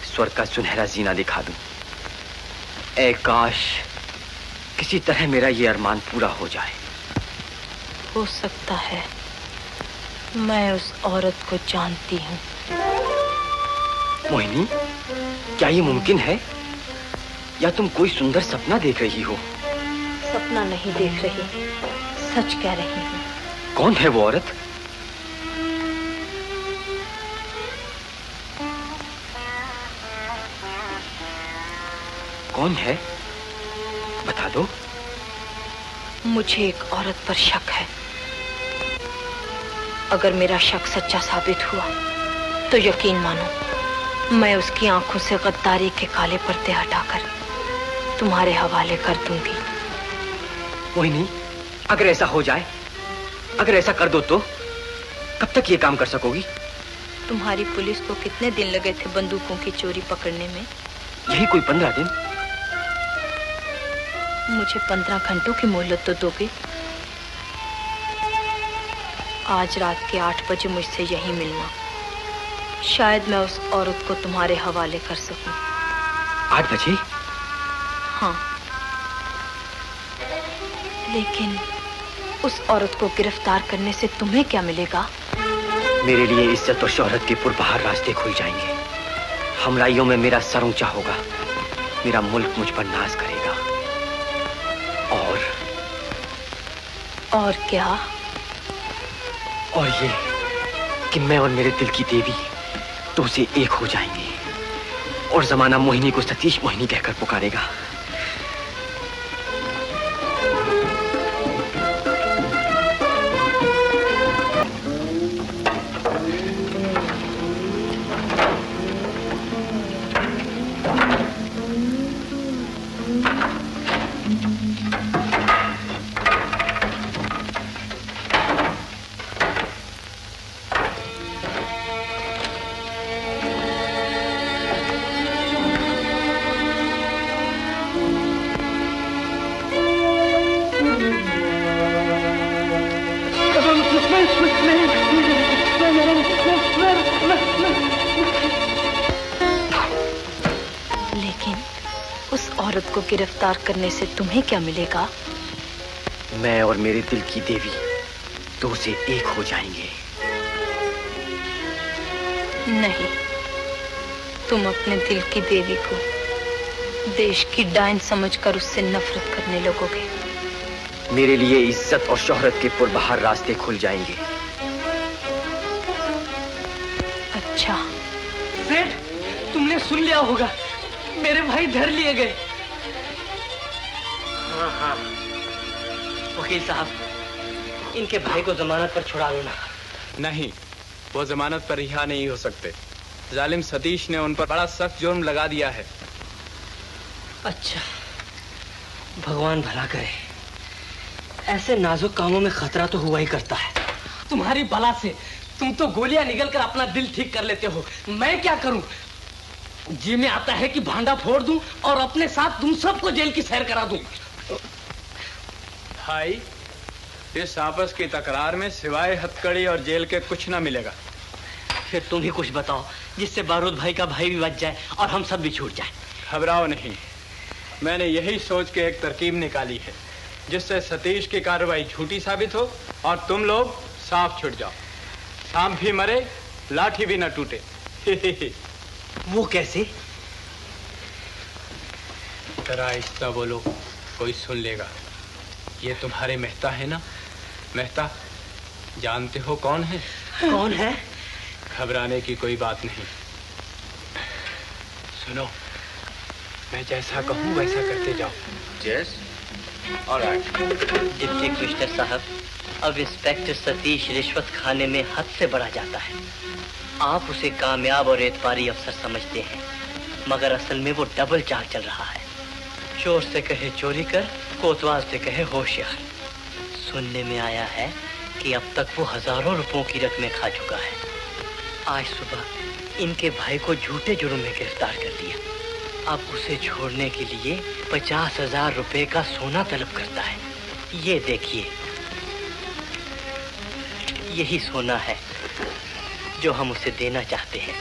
स्वर्ग का सुनहरा जीना दिखा दूं। ऐ काश किसी तरह मेरा ये अरमान पूरा हो जाए। हो सकता है, मैं उस औरत को जानती हूँ। मोहिनी, क्या ये मुमकिन है, या तुम कोई सुंदर सपना देख रही हो? सपना नहीं देख रही, सच कह रही हूँ। कौन है वो औरत? कौन है, बता दो। मुझे एक औरत पर शक है। अगर मेरा शक सच्चा साबित हुआ तो यकीन मानो, मैं उसकी आंखों से गद्दारी के काले पर्दे हटाकर तुम्हारे हवाले कर दूंगी। मोहिनी, अगर ऐसा हो जाए, अगर ऐसा कर दो तो कब तक ये काम कर सकोगी? तुम्हारी पुलिस को कितने दिन लगे थे बंदूकों की चोरी पकड़ने में? यही कोई 15 दिन। मुझे 15 घंटों की मोहलत तो दोगे? आज रात के 8 बजे मुझसे यहीं मिलना, शायद मैं उस औरत को तुम्हारे हवाले कर सकूं। 8 बजे? हाँ, लेकिन उस औरत को गिरफ्तार करने से तुम्हें क्या मिलेगा? मेरे लिए इज्जत और शोहरत के पुरबहार रास्ते खुल जाएंगे। हमराइयों में मेरा सर ऊंचा होगा, मेरा मुल्क मुझ पर नाज करेगा। और क्या? और ये कि मैं और मेरे दिल की देवी तो उसे एक हो जाएंगे, और जमाना मोहिनी को सतीश मोहिनी कहकर पुकारेगा। उस औरत को गिरफ्तार करने से तुम्हें क्या मिलेगा? मैं और मेरे दिल की देवी दो से एक हो जाएंगे। नहीं, तुम अपने दिल की देवी को देश की डायन समझकर उससे नफरत करने लगोगे। मेरे लिए इज्जत और शोहरत के पुरबहार रास्ते खुल जाएंगे। अच्छा। सेठ, तुमने सुन लिया होगा, मेरे भाई धर लिए गए। हाँ हाँ, वकील साहब, इनके भाई को जमानत पर छुड़ा लो ना। नहीं, वो जमानत पर रिहा नहीं हो सकते। जालिम सतीश ने उन पर बड़ा सख्त जुर्म लगा दिया है। अच्छा, भगवान भला करे। ऐसे नाजुक कामों में खतरा तो हुआ ही करता है। तुम्हारी बला से तुम तो गोलियां निगल कर अपना दिल ठीक कर लेते हो, मैं क्या करूं? जी में आता है कि भांडा फोड़ दूं और अपने साथ तुम सबको जेल की सैर करा दूं। भाई, इस आपस की तकरार में सिवाय हथकड़ी और जेल के कुछ ना मिलेगा। फिर तुम ही कुछ बताओ जिससे बारूद भाई का भाई भी बच जाए और हम सब भी छूट जाए। घबराओ नहीं, मैंने यही सोच के एक तरकीब निकाली है जिससे सतीश की कार्रवाई झूठी साबित हो और तुम लोग साफ छुट जाओ। सांप भी मरे, लाठी भी न टूटे। वो कैसे? जरा आहिस्ता बोलो, कोई सुन लेगा। ये तुम्हारे मेहता है ना? मेहता, जानते हो कौन है? कौन है? घबराने की कोई बात नहीं। सुनो, मैं जैसा कहूँ वैसा करते जाओ। Yes, alright. डिप्टी कमिश्नर साहब, अब इंस्पेक्टर सतीश रिश्वत खाने में हद से बढ़ा जाता है। आप उसे कामयाब और एतबारी अफसर समझते हैं, मगर असल में वो डबल चाल चल रहा है। चोर से कहे चोरी कर, कोतवाल से कहे होशियार। सुनने में आया है कि अब तक वो हजारों रुपयों की रकमें खा चुका है। आज सुबह इनके भाई को झूठे जुर्म में गिरफ्तार कर दिया। अब उसे छोड़ने के लिए 50,000 रुपए का सोना तलब करता है। ये देखिए, यही सोना है जो हम उसे देना चाहते हैं।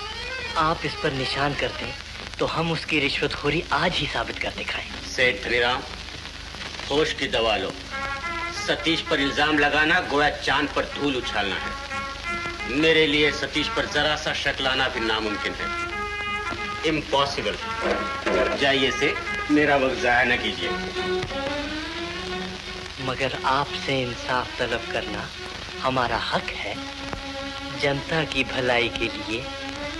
आप इस पर निशान कर दें तो हम उसकी रिश्वतखोरी आज ही साबित कर दिखाएं। सेठ धनीराम, होश की दवा लो। सतीश पर इल्जाम लगाना गोया चांद पर धूल उछालना है। मेरे लिए सतीश पर जरा सा शक लाना भी नामुमकिन है। इम्पॉसिबल। जाइए से मेरा वक्त जाया न कीजिए। मगर आपसे इंसाफ तलब करना हमारा हक है। जनता की भलाई के लिए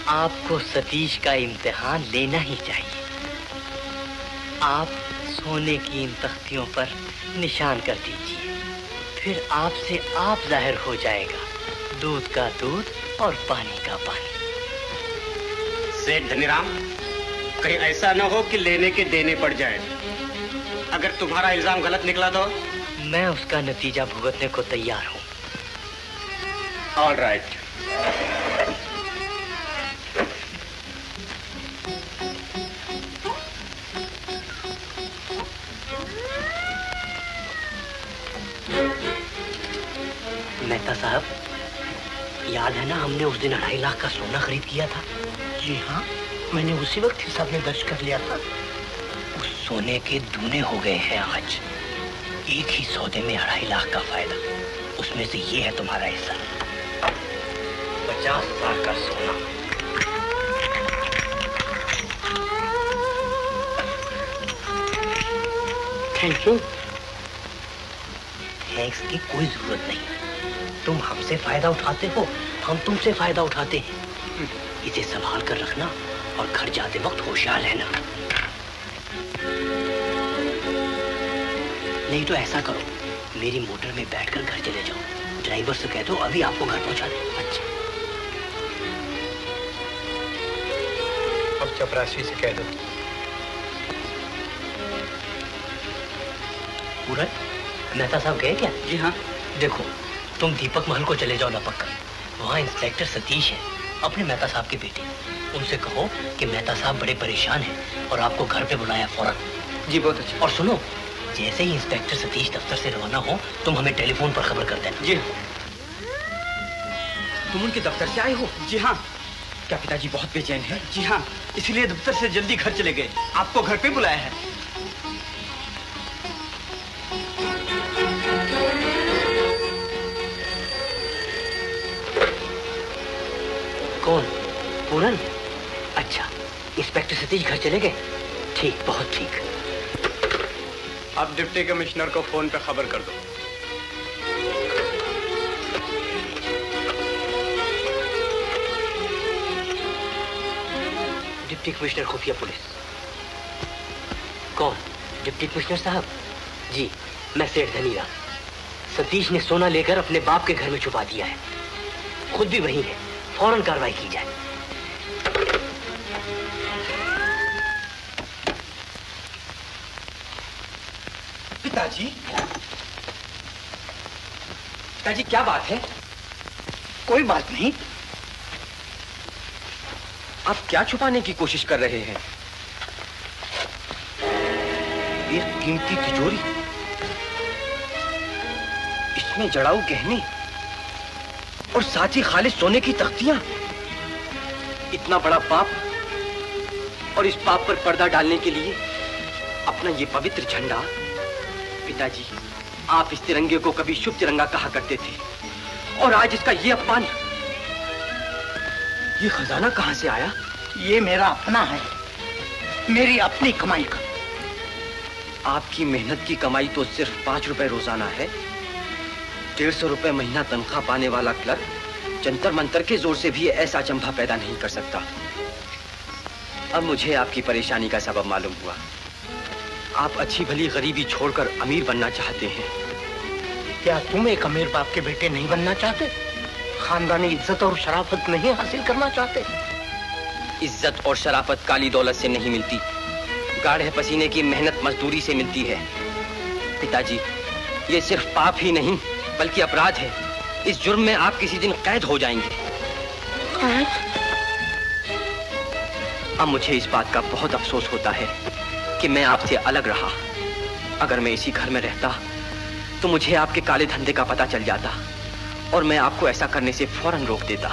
आपको सतीश का इम्तिहान लेना ही चाहिए। आप सोने की इन तख्तियों पर निशान कर दीजिए, फिर आपसे आप जाहिर हो जाएगा, दूध का दूध और पानी का पानी। सेठ धनीराम, कहीं ऐसा न हो कि लेने के देने पड़ जाए। अगर तुम्हारा इल्जाम गलत निकला तो? मैं उसका नतीजा भुगतने को तैयार हूँ। All right. मेहता साहब, याद है ना हमने उस दिन 2.5 लाख का सोना खरीद किया था? जी हाँ, मैंने उसी वक्त हिसाब में दर्ज कर लिया था। उस सोने के दूने हो गए हैं आज। एक ही सौदे में 2.5 लाख का फायदा। उसमें से ये है तुम्हारा हिस्सा, 50,000 का सोना। Thank you. थैंक्स की कोई जरूरत नहीं। तुम हमसे फायदा उठाते हो, हम तुमसे फायदा उठाते हैं। इसे संभाल कर रखना और घर जाते वक्त होशियार रहना। नहीं तो ऐसा करो, मेरी मोटर में बैठकर घर चले जाओ। ड्राइवर से कह दो अभी आपको घर पहुंचा दे। अच्छा। अब चपरासी से कह दो। पूरा मेहता साहब गए क्या? जी हाँ। देखो, तुम दीपक महल को चले जाओ लपक कर। वहाँ इंस्पेक्टर सतीश है, अपने मेहता साहब के बेटे। उनसे कहो कि मेहता साहब बड़े परेशान हैं और आपको घर पे बुलाया फौरन। जी बहुत अच्छा। और सुनो, जैसे ही इंस्पेक्टर सतीश दफ्तर से रवाना हो तुम हमें टेलीफोन पर खबर कर देना। जी हाँ। तुम उनके दफ्तर से आए हो? जी हाँ। क्या पिताजी बहुत बेचैन हैं? जी हाँ, इसलिए दफ्तर से जल्दी घर चले गए। आपको घर पे बुलाया है। कौन? पूरन? अच्छा, इंस्पेक्टर सतीश घर चले गए? ठीक, बहुत ठीक। अब डिप्टी कमिश्नर को फोन पे खबर कर दो। डिप्टी कमिश्नर खुफिया पुलिस। कौन? डिप्टी कमिश्नर साहब? जी, मैं सेठ धनीराम। सतीश ने सोना लेकर अपने बाप के घर में छुपा दिया है। खुद भी वही है। फौरन कार्रवाई की जाए। पिताजी, पिताजी क्या बात है? कोई बात नहीं। आप क्या छुपाने की कोशिश कर रहे हैं? एक कीमती तिजोरी, इसमें जड़ाऊ गहने और साथ ही खालिस सोने की तख्तियां। इतना बड़ा पाप, और इस पाप पर पर्दा डालने के लिए अपना ये पवित्र झंडा। पिताजी, आप इस तिरंगे को कभी शुभ तिरंगा कहा करते थे, और आज इसका ये अपमान। ये खजाना कहां से आया? ये मेरा अपना है, मेरी अपनी कमाई का। आपकी मेहनत की कमाई तो सिर्फ 5 रुपए रोजाना है। 150 रुपए महीना तनख्वाह पाने वाला क्लर्क जंतर मंतर के जोर से भी ऐसा अचंभा पैदा नहीं कर सकता। अब मुझे आपकी परेशानी का सबब मालूम हुआ। आप अच्छी भली गरीबी छोड़कर अमीर बनना चाहते हैं। क्या तुम एक अमीर बाप के बेटे नहीं बनना चाहते? खानदानी इज्जत और शराफत नहीं हासिल करना चाहते? इज्जत और शराफत काली दौलत से नहीं मिलती, गाढ़े पसीने की मेहनत मजदूरी से मिलती है। पिताजी, ये सिर्फ पाप ही नहीं बल्कि अपराध है। इस जुर्म में आप किसी दिन कैद हो जाएंगे। अब मुझे इस बात का बहुत अफसोस होता है कि मैं आपसे अलग रहा। अगर मैं इसी घर में रहता तो मुझे आपके काले धंधे का पता चल जाता और मैं आपको ऐसा करने से फौरन रोक देता।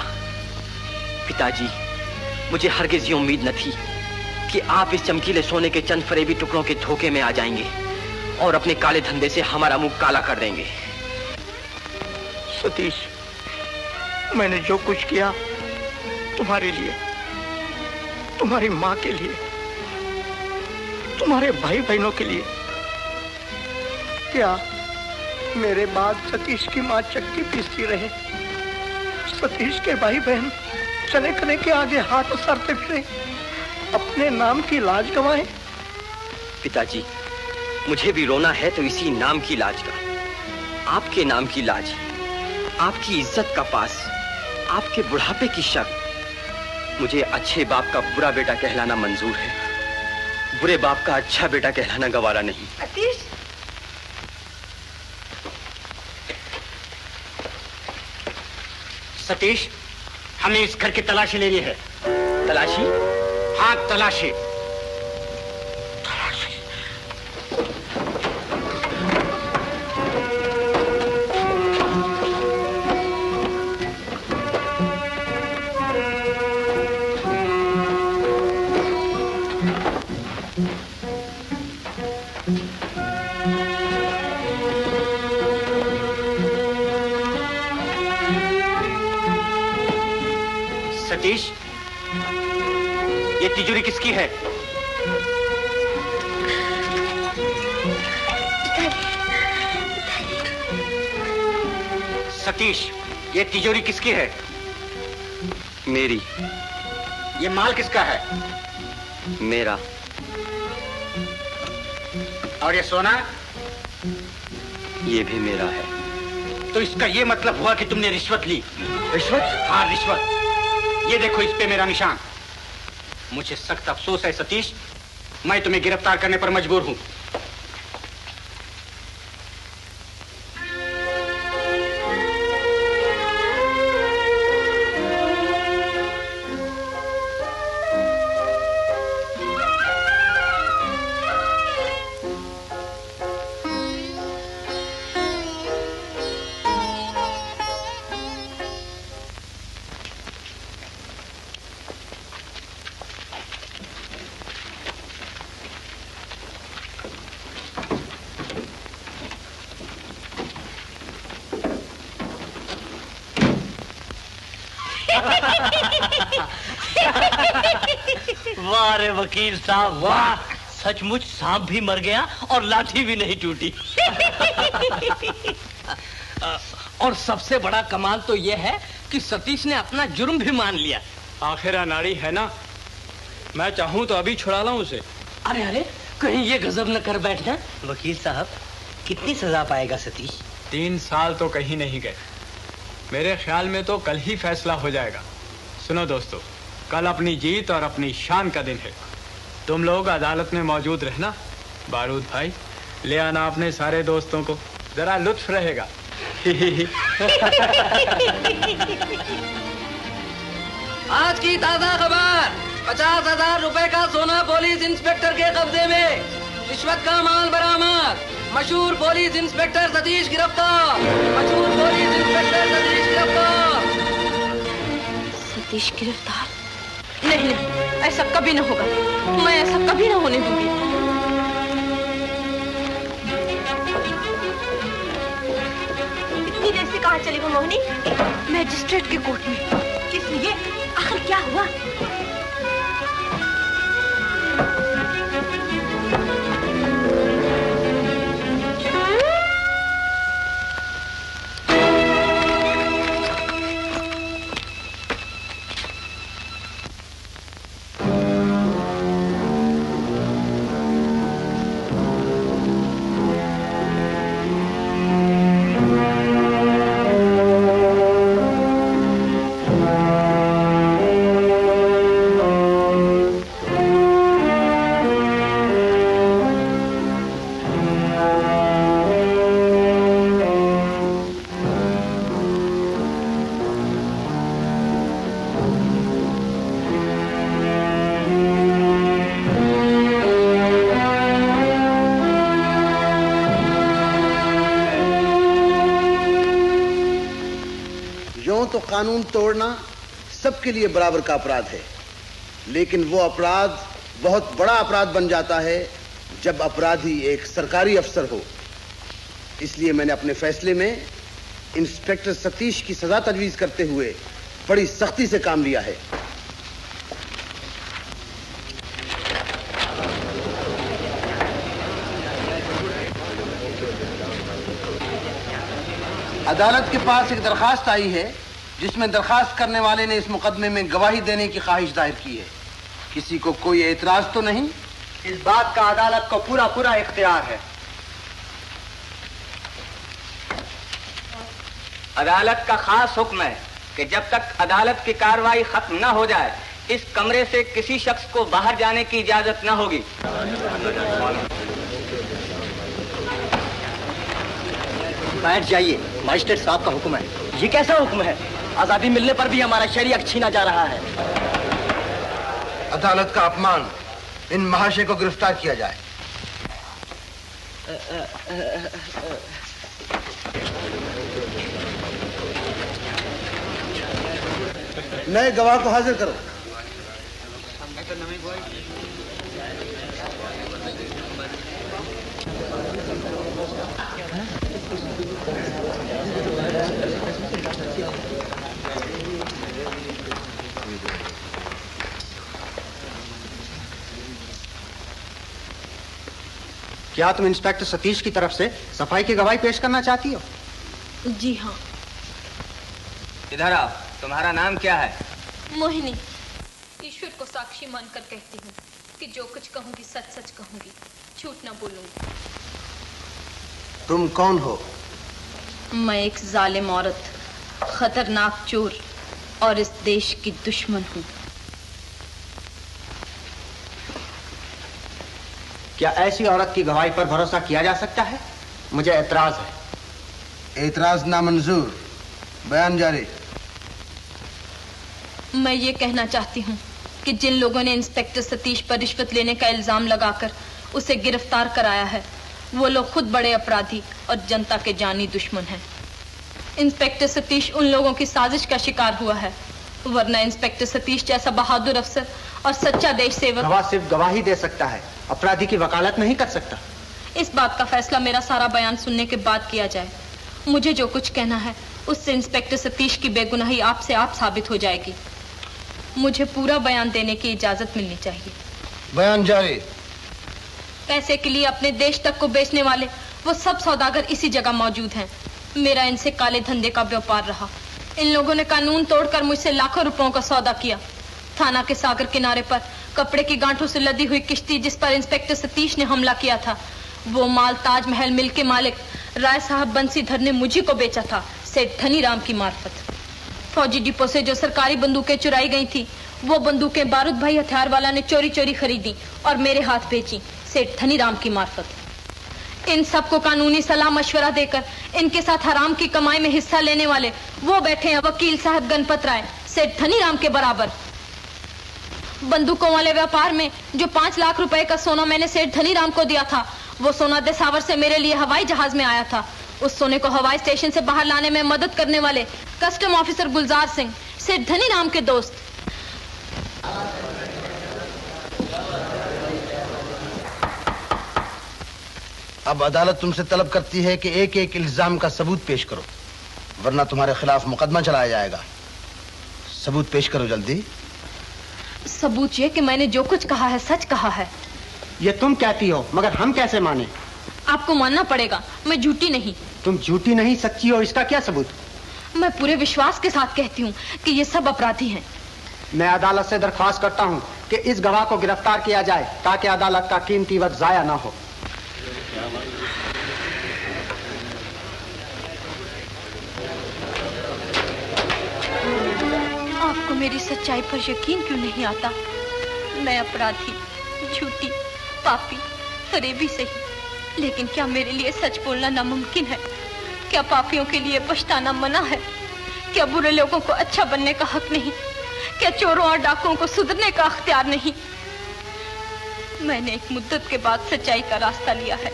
पिताजी, मुझे हरगिज़ ये उम्मीद न थी कि आप इस चमकीले सोने के चंद फरेबी टुकड़ों के धोखे में आ जाएंगे और अपने काले धंधे से हमारा मुंह काला कर देंगे। सतीश, मैंने जो कुछ किया तुम्हारे लिए, तुम्हारी माँ के लिए, तुम्हारे भाई बहनों के लिए। क्या मेरे बाद सतीश की माँ चक्की पीसती रहे? सतीश के भाई बहन चने कने के आगे हाथ उसारते फिरे, अपने नाम की लाज गंवाए? पिताजी, मुझे भी रोना है तो इसी नाम की लाज का। आपके नाम की लाज, आपकी इज्जत का पास, आपके बुढ़ापे की शर्म। मुझे अच्छे बाप का बुरा बेटा कहलाना मंजूर है, बुरे बाप का अच्छा बेटा कहलाना गवारा नहीं। सतीश, सतीश, हमें इस घर की तलाशी लेनी है। तलाशी? हाँ, तलाशी। सतीश, ये तिजोरी किसकी है? सतीश, ये तिजोरी किसकी है? मेरी। ये माल किसका है? मेरा। और ये सोना? ये भी मेरा है। तो इसका ये मतलब हुआ कि तुमने रिश्वत ली। रिश्वत? हाँ, रिश्वत। ये देखो, इस पे मेरा निशान। मुझे सख्त अफसोस है सतीश, मैं तुम्हें गिरफ्तार करने पर मजबूर हूं। वाह रे वकील साहब वाह, सचमुच सांप भी मर गया और लाठी भी नहीं टूटी। और सबसे बड़ा कमाल तो यह है कि सतीश ने अपना जुर्म भी मान लिया। आखिर अनाड़ी है ना, मैं चाहूं तो अभी छुड़ा लाऊं उसे। अरे अरे, कहीं ये गजब न कर बैठना। वकील साहब, कितनी सजा पाएगा सतीश? 3 साल तो कहीं नहीं गए। मेरे ख्याल में तो कल ही फैसला हो जाएगा। सुनो दोस्तों, कल अपनी जीत और अपनी शान का दिन है। तुम लोग अदालत में मौजूद रहना। बारूद भाई, ले आना अपने सारे दोस्तों को, जरा लुत्फ रहेगा। आज की ताजा खबर, 50,000 रुपए का सोना पुलिस इंस्पेक्टर के कब्जे में, रिश्वत का माल बरामद, मशहूर पुलिस इंस्पेक्टर सतीश गिरफ्तार, मशहूर पुलिस इंस्पेक्टर सतीश गिरफ्तार। सतीश गिरफ्तार? नहीं नहीं, ऐसा कभी न होगा। मैं ऐसा कभी न होने दूंगी। इतनी देर से कहाँ चली वो मोहिनी? मैजिस्ट्रेट के कोर्ट में। किस लिए? आखिर क्या हुआ? कानून तोड़ना सबके लिए बराबर का अपराध है, लेकिन वो अपराध बहुत बड़ा अपराध बन जाता है जब अपराधी एक सरकारी अफसर हो। इसलिए मैंने अपने फैसले में इंस्पेक्टर सतीश की सजा तजवीज करते हुए बड़ी सख्ती से काम लिया है। अदालत के पास एक दरखास्त आई है जिसमें दरखास्त करने वाले ने इस मुकदमे में गवाही देने की ख्वाहिश जाहिर की है। किसी को कोई एतराज तो नहीं? इस बात का अदालत को पूरा पूरा इख्तियार है। अदालत का खास हुक्म है कि जब तक अदालत की कार्रवाई खत्म न हो जाए इस कमरे से किसी शख्स को बाहर जाने की इजाजत न होगी। बैठ जाइए, मजिस्ट्रेट साहब का हुक्म है। ये कैसा हुक्म है? आजादी मिलने पर भी हमारा शरीयत छीना जा रहा है। अदालत का अपमान, इन महाशय को गिरफ्तार किया जाए। नए गवाह को हाजिर करो। क्या तुम इंस्पेक्टर सतीश की तरफ से सफाई की गवाही पेश करना चाहती हो? जी हाँ। इधर आओ। तुम्हारा नाम क्या है? मोहिनी। ईश्वर को साक्षी मानकर कहती हूँ कि जो कुछ कहूंगी सच सच कहूंगी, झूठ ना बोलूंगी। तुम कौन हो? मैं एक जालिम औरत, खतरनाक चोर और इस देश की दुश्मन हूँ। क्या ऐसी औरत की गवाही पर भरोसा किया जा सकता है? मुझे एतराज है। एतराज नामंजूर। बयान जारी। मैं ये कहना चाहती हूँ कि जिन लोगों ने इंस्पेक्टर सतीश पर रिश्वत लेने का इल्जाम लगाकर उसे गिरफ्तार कराया है वो लोग खुद बड़े अपराधी और जनता के जानी दुश्मन हैं। इंस्पेक्टर सतीश उन लोगों की साजिश का शिकार हुआ है, वरना इंस्पेक्टर सतीश जैसा बहादुर अफसर और सच्चा देश सेवक गवाह सिर्फ गवाही दे सकता है, अपराधी की वकालत नहीं कर सकता। इस बात का फैसला मेरा सारा बयान सुनने के बाद किया जाए। मुझे जो कुछ कहना है उससे इंस्पेक्टर सतीश की बेगुनाही आपसे आप साबित हो जाएगी। मुझे पूरा बयान देने की इजाजत मिलनी चाहिए। बयान जारी। पैसे के लिए अपने देश तक को बेचने वाले वो सब सौदागर इसी जगह मौजूद हैं। मेरा इनसे काले धंधे का व्यापार रहा। इन लोगों ने कानून तोड़कर मुझसे लाखों रुपयों का सौदा किया। थाना के सागर किनारे पर कपड़े की गांठों से लदी हुई किश्ती जिस पर इंस्पेक्टर सतीश ने हमला किया था, वो माल ताजमहल मिल के मालिक राय साहब बंसीधर ने मुझी को बेचा था, सेठ धनीराम की मार्फत। फौजी डिपो से जो सरकारी बंदूकें चुराई गई थी, वो बंदूकें बारूद भाई हथियार वाला ने चोरी चोरी खरीदी और मेरे हाथ बेची, सेठ धनीराम की मार्फत। इन सबको कानूनी सलाह मशवरा देकर इनके साथ हराम की कमाई में हिस्सा लेने वाले वो बैठे हैं वकील साहब गणपत राय, सेठ धनीराम के बराबर। बंदूकों वाले व्यापार में जो 5 लाख रुपए का सोना मैंने सेठ धनीराम को दिया था, वो सोना देसावर से मेरे लिए हवाई जहाज में आया था। उस सोने को हवाई स्टेशन से बाहर लाने में मदद करने वाले कस्टम ऑफिसर गुलजार सिंह, सेठ धनीराम के दोस्त। अब अदालत तुमसे तलब करती है कि एक एक इल्जाम का सबूत पेश करो, वरना तुम्हारे खिलाफ मुकदमा चलाया जाएगा। सबूत पेश करो जल्दी। सबूत ये कि मैंने जो कुछ कहा है सच कहा है। ये तुम कहती हो, मगर हम कैसे माने? आपको मानना पड़ेगा, मैं झूठी नहीं। तुम झूठी नहीं सच्ची हो, इसका क्या सबूत? मैं पूरे विश्वास के साथ कहती हूँ कि ये सब अपराधी हैं। मैं अदालत से दरख्वास्त करता हूँ कि इस गवाह को गिरफ्तार किया जाए ताकि अदालत का कीमती वक्त जाया ना हो। आपको मेरी सच्चाई पर यकीन क्यों नहीं आता? मैं अपराधी, झूठी, पापी, फरेबी सही, लेकिन क्या मेरे लिए सच बोलना नामुमकिन है? क्या पापियों के लिए पछताना मना है? क्या बुरे लोगों को अच्छा बनने का हक नहीं? क्या चोरों और डाकुओं को सुधरने का अख्तियार नहीं? मैंने एक मुद्दत के बाद सच्चाई का रास्ता लिया है,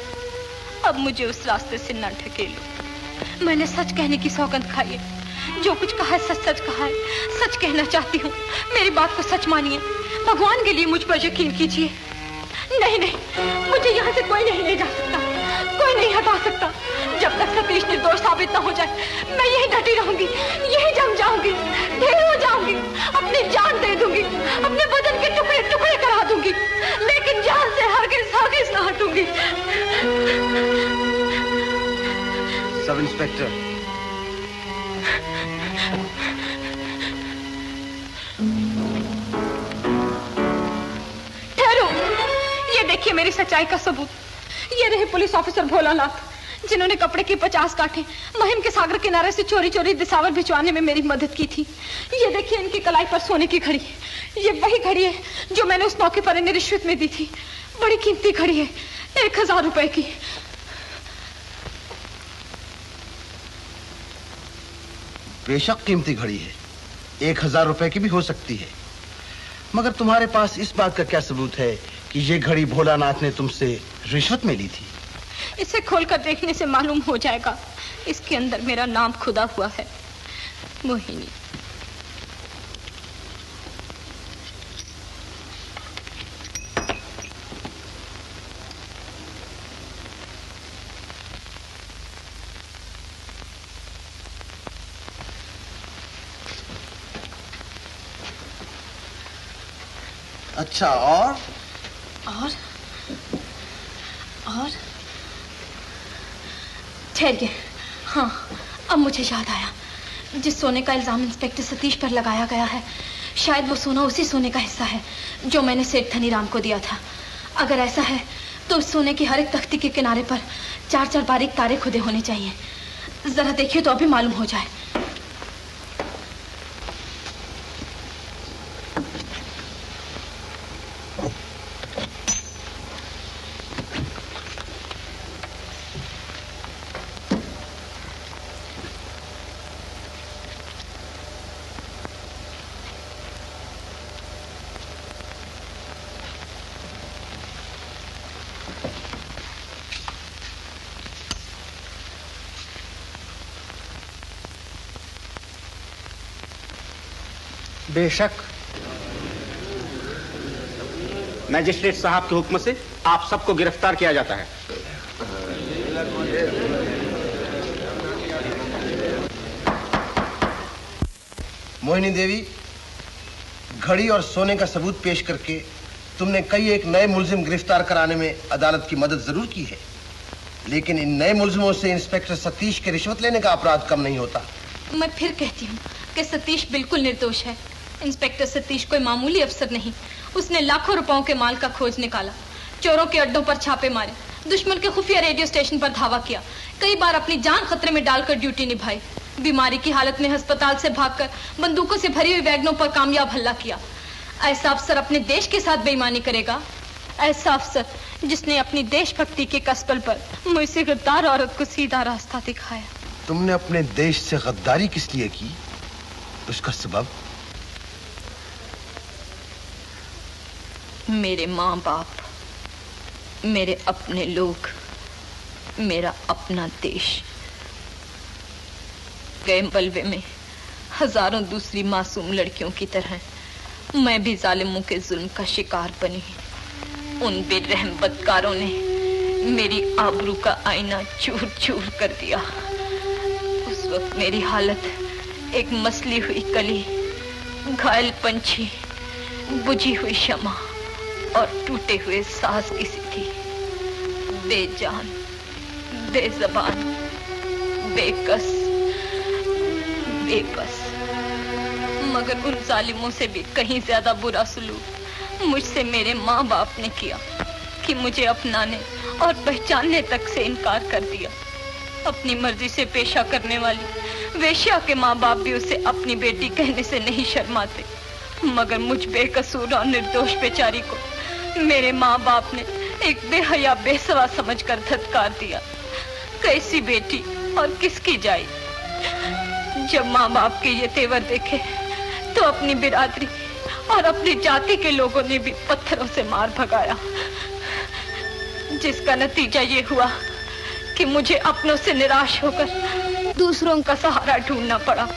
अब मुझे उस रास्ते से न ढकेलो। मैंने सच कहने की सौगंध खाई है, जो कुछ कहा है सच सच कहा है। सच कहना चाहती हूँ, मेरी बात को सच मानिए। भगवान के लिए मुझ पर यकीन कीजिए। नहीं नहीं, मुझे यहाँ से कोई नहीं ले जा सकता, कोई नहीं हटा सकता। जब तक सतीश निर्दोष साबित न हो जाए, मैं यही डटी रहूंगी, यही जम जाऊंगी, ढेर हो जाऊंगी, अपनी जान दे दूंगी, अपने बदन के टुकड़े टुकड़े करा दूंगी, लेकिन जान से हरगिज़ हरगिज़ न हटूंगी। सब इंस्पेक्टर, ठहरो, ये देखिए मेरी सच्चाई का सबूत। ये रहे पुलिस ऑफिसर भोलानाथ, जिन्होंने कपड़े की 50 काठें महिम के सागर किनारे से चोरी चोरी दिसावर भिजवाने में मेरी मदद की थी। ये देखिए इनकी कलाई पर सोने की घड़ी, ये वही घड़ी है जो मैंने उस मौके पर इन्हें रिश्वत में दी थी। बड़ी कीमती घड़ी है, 1000 रुपए की। बेशक कीमती घड़ी है, 1000 रुपए की भी हो सकती है, मगर तुम्हारे पास इस बात का क्या सबूत है कि ये घड़ी भोलानाथ ने तुमसे रिश्वत में ली थी? इसे खोलकर देखने से मालूम हो जाएगा। इसके अंदर मेरा नाम खुदा हुआ है, मोहिनी। अच्छा, और ठहरिए। हाँ, अब मुझे याद आया। जिस सोने का इल्जाम इंस्पेक्टर सतीश पर लगाया गया है, शायद वो सोना उसी सोने का हिस्सा है जो मैंने सेठ धनीराम को दिया था। अगर ऐसा है तो उस सोने की हर एक तख्ती के किनारे पर 4-4 बारीक तारे खुदे होने चाहिए। जरा देखिए तो अभी मालूम हो जाए। बेशक मजिस्ट्रेट साहब के हुक्म से आप सबको गिरफ्तार किया जाता है। मोहिनी देवी, घड़ी और सोने का सबूत पेश करके तुमने कई एक नए मुल्जिम गिरफ्तार कराने में अदालत की मदद जरूर की है, लेकिन इन नए मुल्जिमों से इंस्पेक्टर सतीश के रिश्वत लेने का अपराध कम नहीं होता। मैं फिर कहती हूँ कि सतीश बिल्कुल निर्दोष है। इंस्पेक्टर सतीश कोई मामूली अफसर नहीं। उसने लाखों रुपयों के माल का खोज निकाला, चोरों के अड्डों पर छापे मारे, दुश्मन के खुफिया रेडियो स्टेशन पर धावा किया, कई बार अपनी जान खतरे में डालकर ड्यूटी निभाई, बीमारी की हालत में अस्पताल से भागकर बंदूकों से भरी हुई वैगनों पर कामयाब हमला किया। ऐसा अफसर अपने देश के साथ बेईमानी करेगा? ऐसा अफसर जिसने अपनी देशभक्ति के कसबल पर मुझसे गद्दार औरत को सीधा रास्ता दिखाया। तुमने अपने देश से गद्दारी किस लिए की? उसका सबब? मेरे माँ बाप, मेरे अपने लोग, मेरा अपना देश। गए बलवे में हजारों दूसरी मासूम लड़कियों की तरह मैं भी जालिमों के जुल्म का शिकार बनी। उन बेरहम बदकारों ने मेरी आबरू का आईना चूर चूर कर दिया। उस वक्त मेरी हालत एक मसली हुई कली, घायल पंछी, बुझी हुई शमा और टूटे हुए सांस की सी थी। बेजान, बेज़बान, बेकस, बेबस। मगर उन जालिमों से भी कहीं ज्यादा बुरा सलूक मुझसे मेरे माँ बाप ने किया कि मुझे अपनाने और पहचानने तक से इनकार कर दिया। अपनी मर्जी से पेशा करने वाली वेश्या के माँ बाप भी उसे अपनी बेटी कहने से नहीं शर्माते, मगर मुझ बेकसूर और निर्दोष बेचारी को मेरे माँ बाप ने एक बेहया बेसवा समझकर धत्कार दिया। कैसी बेटी और किसकी जाई? जब माँ बाप के ये तेवर देखे तो अपनी बिरादरी और अपनी जाति के लोगों ने भी पत्थरों से मार भगाया, जिसका नतीजा ये हुआ कि मुझे अपनों से निराश होकर दूसरों का सहारा ढूंढना पड़ा।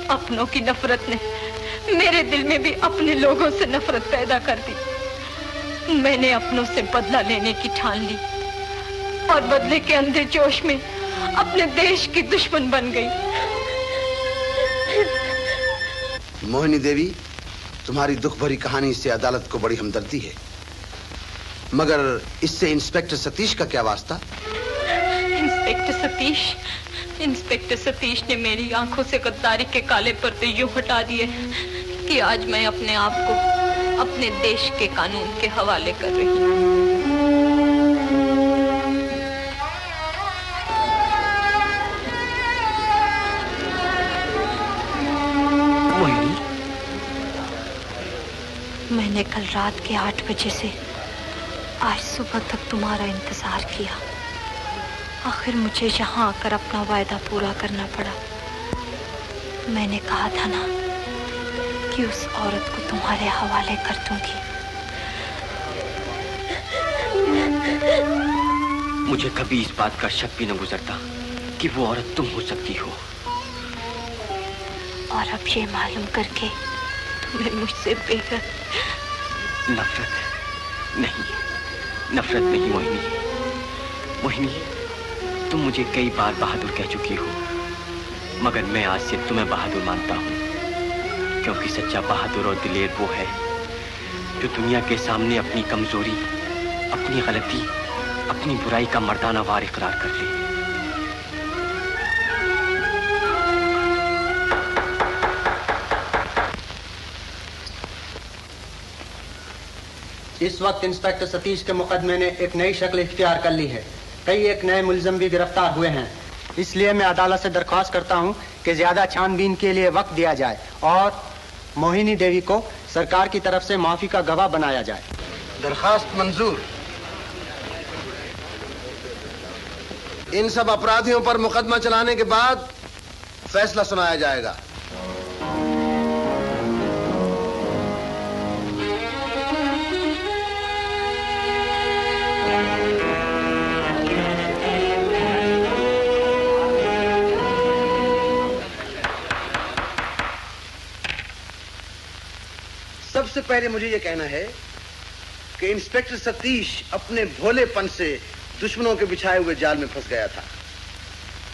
अपनों की नफरत ने मेरे दिल में भी अपने लोगों से नफरत पैदा कर दी। मैंने अपनों से बदला लेने की ठान ली और बदले के अंधे जोश में अपने देश की दुश्मन बन गई। मोहिनी देवी, तुम्हारी दुख भरी कहानी से अदालत को बड़ी हमदर्दी है, मगर इससे इंस्पेक्टर सतीश का क्या वास्ता? इंस्पेक्टर सतीश ने मेरी आंखों से गद्दारी के काले पर्दे यूं हटा दिए कि आज मैं अपने आप को अपने देश के कानून के हवाले कर रही हूँ। मैंने कल रात के 8 बजे से आज सुबह तक तुम्हारा इंतजार किया। आखिर मुझे यहाँ आकर अपना वायदा पूरा करना पड़ा। मैंने कहा था ना कि उस औरत को तुम्हारे हवाले कर दूंगी। मुझे कभी इस बात का शक भी न गुजरता कि वो औरत तुम हो सकती हो। और अब ये मालूम करके तुम्हें मुझसे बेहद नफरत नहीं मोहिनी, तुम मुझे कई बार बहादुर कह चुकी हो, मगर मैं आज से तुम्हें बहादुर मानता हूँ, क्योंकि सच्चा बहादुर और दिलेर वो है जो दुनिया के सामने अपनी कमजोरी, अपनी गलती, अपनी बुराई का मर्दाना वार इकरार कर ले। इस वक्त इंस्पेक्टर सतीश के मुकदमे ने एक नई शक्ल इख्तियार कर ली है। कई एक नए मुलजिम भी गिरफ्तार हुए हैं। इसलिए मैं अदालत से दरख्वास्त करता हूं कि ज्यादा छानबीन के लिए वक्त दिया जाए और मोहिनी देवी को सरकार की तरफ से माफी का गवाह बनाया जाए। दरखास्त मंजूर। इन सब अपराधियों पर मुकदमा चलाने के बाद फैसला सुनाया जाएगा। सबसे पहले मुझे यह कहना है कि इंस्पेक्टर सतीश अपने भोलेपन से दुश्मनों के बिछाए हुए जाल में फंस गया था।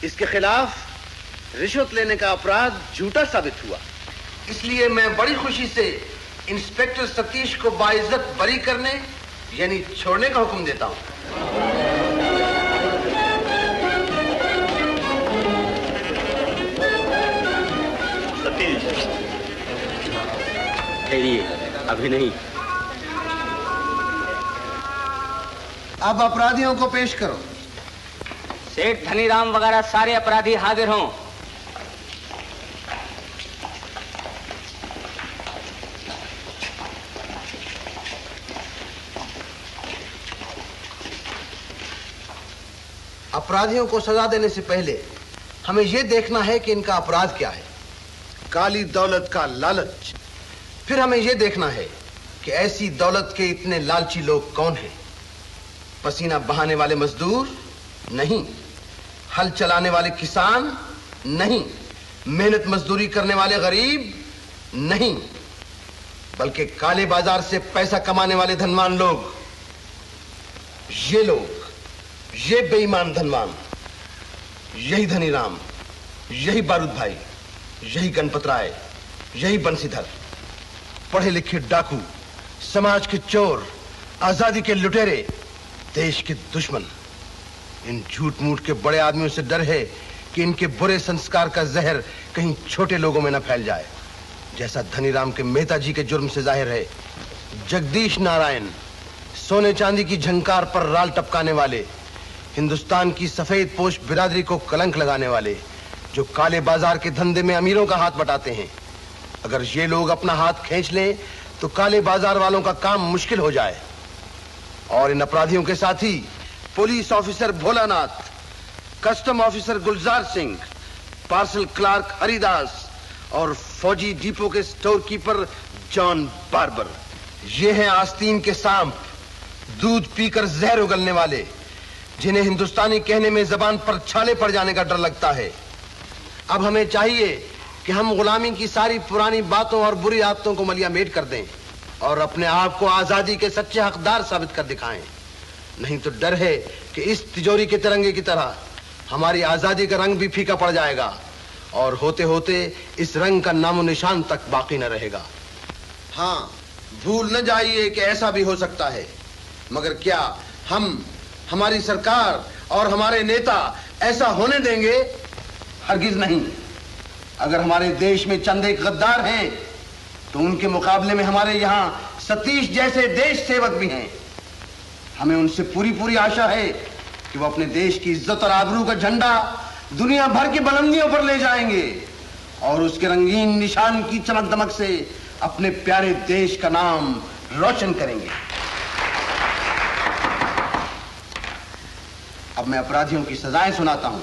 इसके खिलाफ रिश्वत लेने का अपराध झूठा साबित हुआ इसलिए मैं बड़ी खुशी से इंस्पेक्टर सतीश को बाइज्जत बरी करने यानी छोड़ने का हुक्म देता हूं। सतीश, अभी नहीं। अब अपराधियों को पेश करो। सेठ धनीराम वगैरह सारे अपराधी हाजिर हों। अपराधियों को सजा देने से पहले हमें यह देखना है कि इनका अपराध क्या है। काली दौलत का लालच। फिर हमें यह देखना है कि ऐसी दौलत के इतने लालची लोग कौन हैं। पसीना बहाने वाले मजदूर नहीं, हल चलाने वाले किसान नहीं, मेहनत मजदूरी करने वाले गरीब नहीं, बल्कि काले बाजार से पैसा कमाने वाले धनवान लोग। ये लोग, ये बेईमान धनवान, यही धनीराम, यही बारूद भाई, यही गणपत राय, यही बंसीधर, पढ़े लिखे डाकू, समाज के चोर, आजादी के लुटेरे, देश के दुश्मन। इन झूठ मूठ के बड़े आदमियों से डर है कि इनके बुरे संस्कार का जहर कहीं छोटे लोगों में न फैल जाए, जैसा धनीराम के मेहता जी के जुर्म से जाहिर है। जगदीश नारायण, सोने चांदी की झंकार पर राल टपकाने वाले, हिंदुस्तान की सफेद पोश बिरादरी को कलंक लगाने वाले, जो काले बाजार के धंधे में अमीरों का हाथ बटाते हैं। अगर ये लोग अपना हाथ खींच लें तो काले बाजार वालों का काम मुश्किल हो जाए। और इन अपराधियों के साथ ही police officer Bholanath, custom officer Gulzar Singh, parcel clerk Haridas और फौजी डिपो के स्टोर कीपर जॉन बार्बर, ये हैं आस्तीन के सांप, दूध पीकर जहर उगलने वाले, जिन्हें हिंदुस्तानी कहने में जबान पर छाले पड़ जाने का डर लगता है। अब हमें चाहिए कि हम गुलामी की सारी पुरानी बातों और बुरी आदतों को मलियामेट कर दें और अपने आप को आजादी के सच्चे हकदार साबित कर दिखाएं। नहीं तो डर है कि इस तिजोरी के तिरंगे की तरह हमारी आजादी का रंग भी फीका पड़ जाएगा और होते होते इस रंग का नामो निशान तक बाकी न रहेगा। हाँ, भूल न जाइए कि ऐसा भी हो सकता है, मगर क्या हम, हमारी सरकार और हमारे नेता ऐसा होने देंगे? हरगिज नहीं। अगर हमारे देश में चंद एक गद्दार हैं तो उनके मुकाबले में हमारे यहाँ सतीश जैसे देश सेवक भी हैं। हमें उनसे पूरी पूरी आशा है कि वो अपने देश की इज्जत और आबरू का झंडा दुनिया भर की बुलंदियों पर ले जाएंगे और उसके रंगीन निशान की चमक दमक से अपने प्यारे देश का नाम रोशन करेंगे। अब मैं अपराधियों की सजाएं सुनाता हूं।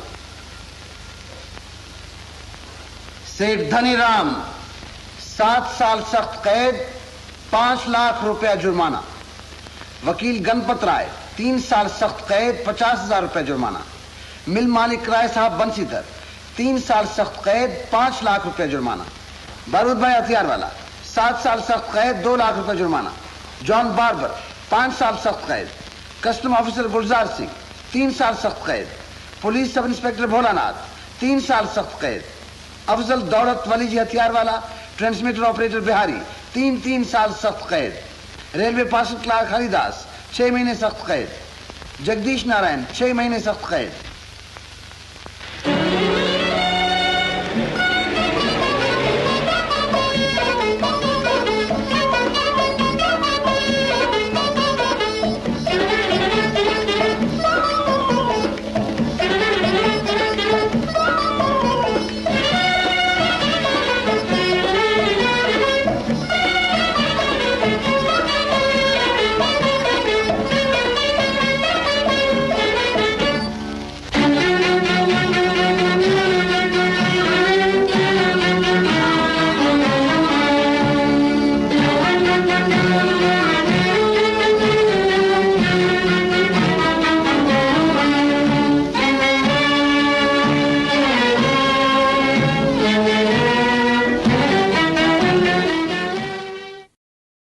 सेठ धनीराम 7 साल सख्त कैद, 5 लाख रुपया जुर्माना। वकील गणपत राय 3 साल सख्त कैद, 50,000 रुपया जुर्माना। मिल मालिक राय साहब बंसीधर 3 साल सख्त कैद, 5 लाख रुपया जुर्माना। बारूद भाई हथियार वाला 7 साल सख्त कैद, 2 लाख रुपया जुर्माना। जॉन बार्बर 5 साल सख्त कैद। कस्टम ऑफिसर गुलजार सिंह 3 साल सख्त कैद। पुलिस सब इंस्पेक्टर भोलानाथ 3 साल सख्त कैद। अफजल दौलत वली जी हथियार वाला, ट्रांसमीटर ऑपरेटर बिहारी 3 साल सख्त कैद। रेलवे पार्सल क्लार्क हरिदास 6 महीने सख्त कैद। जगदीश नारायण 6 महीने सख्त कैद।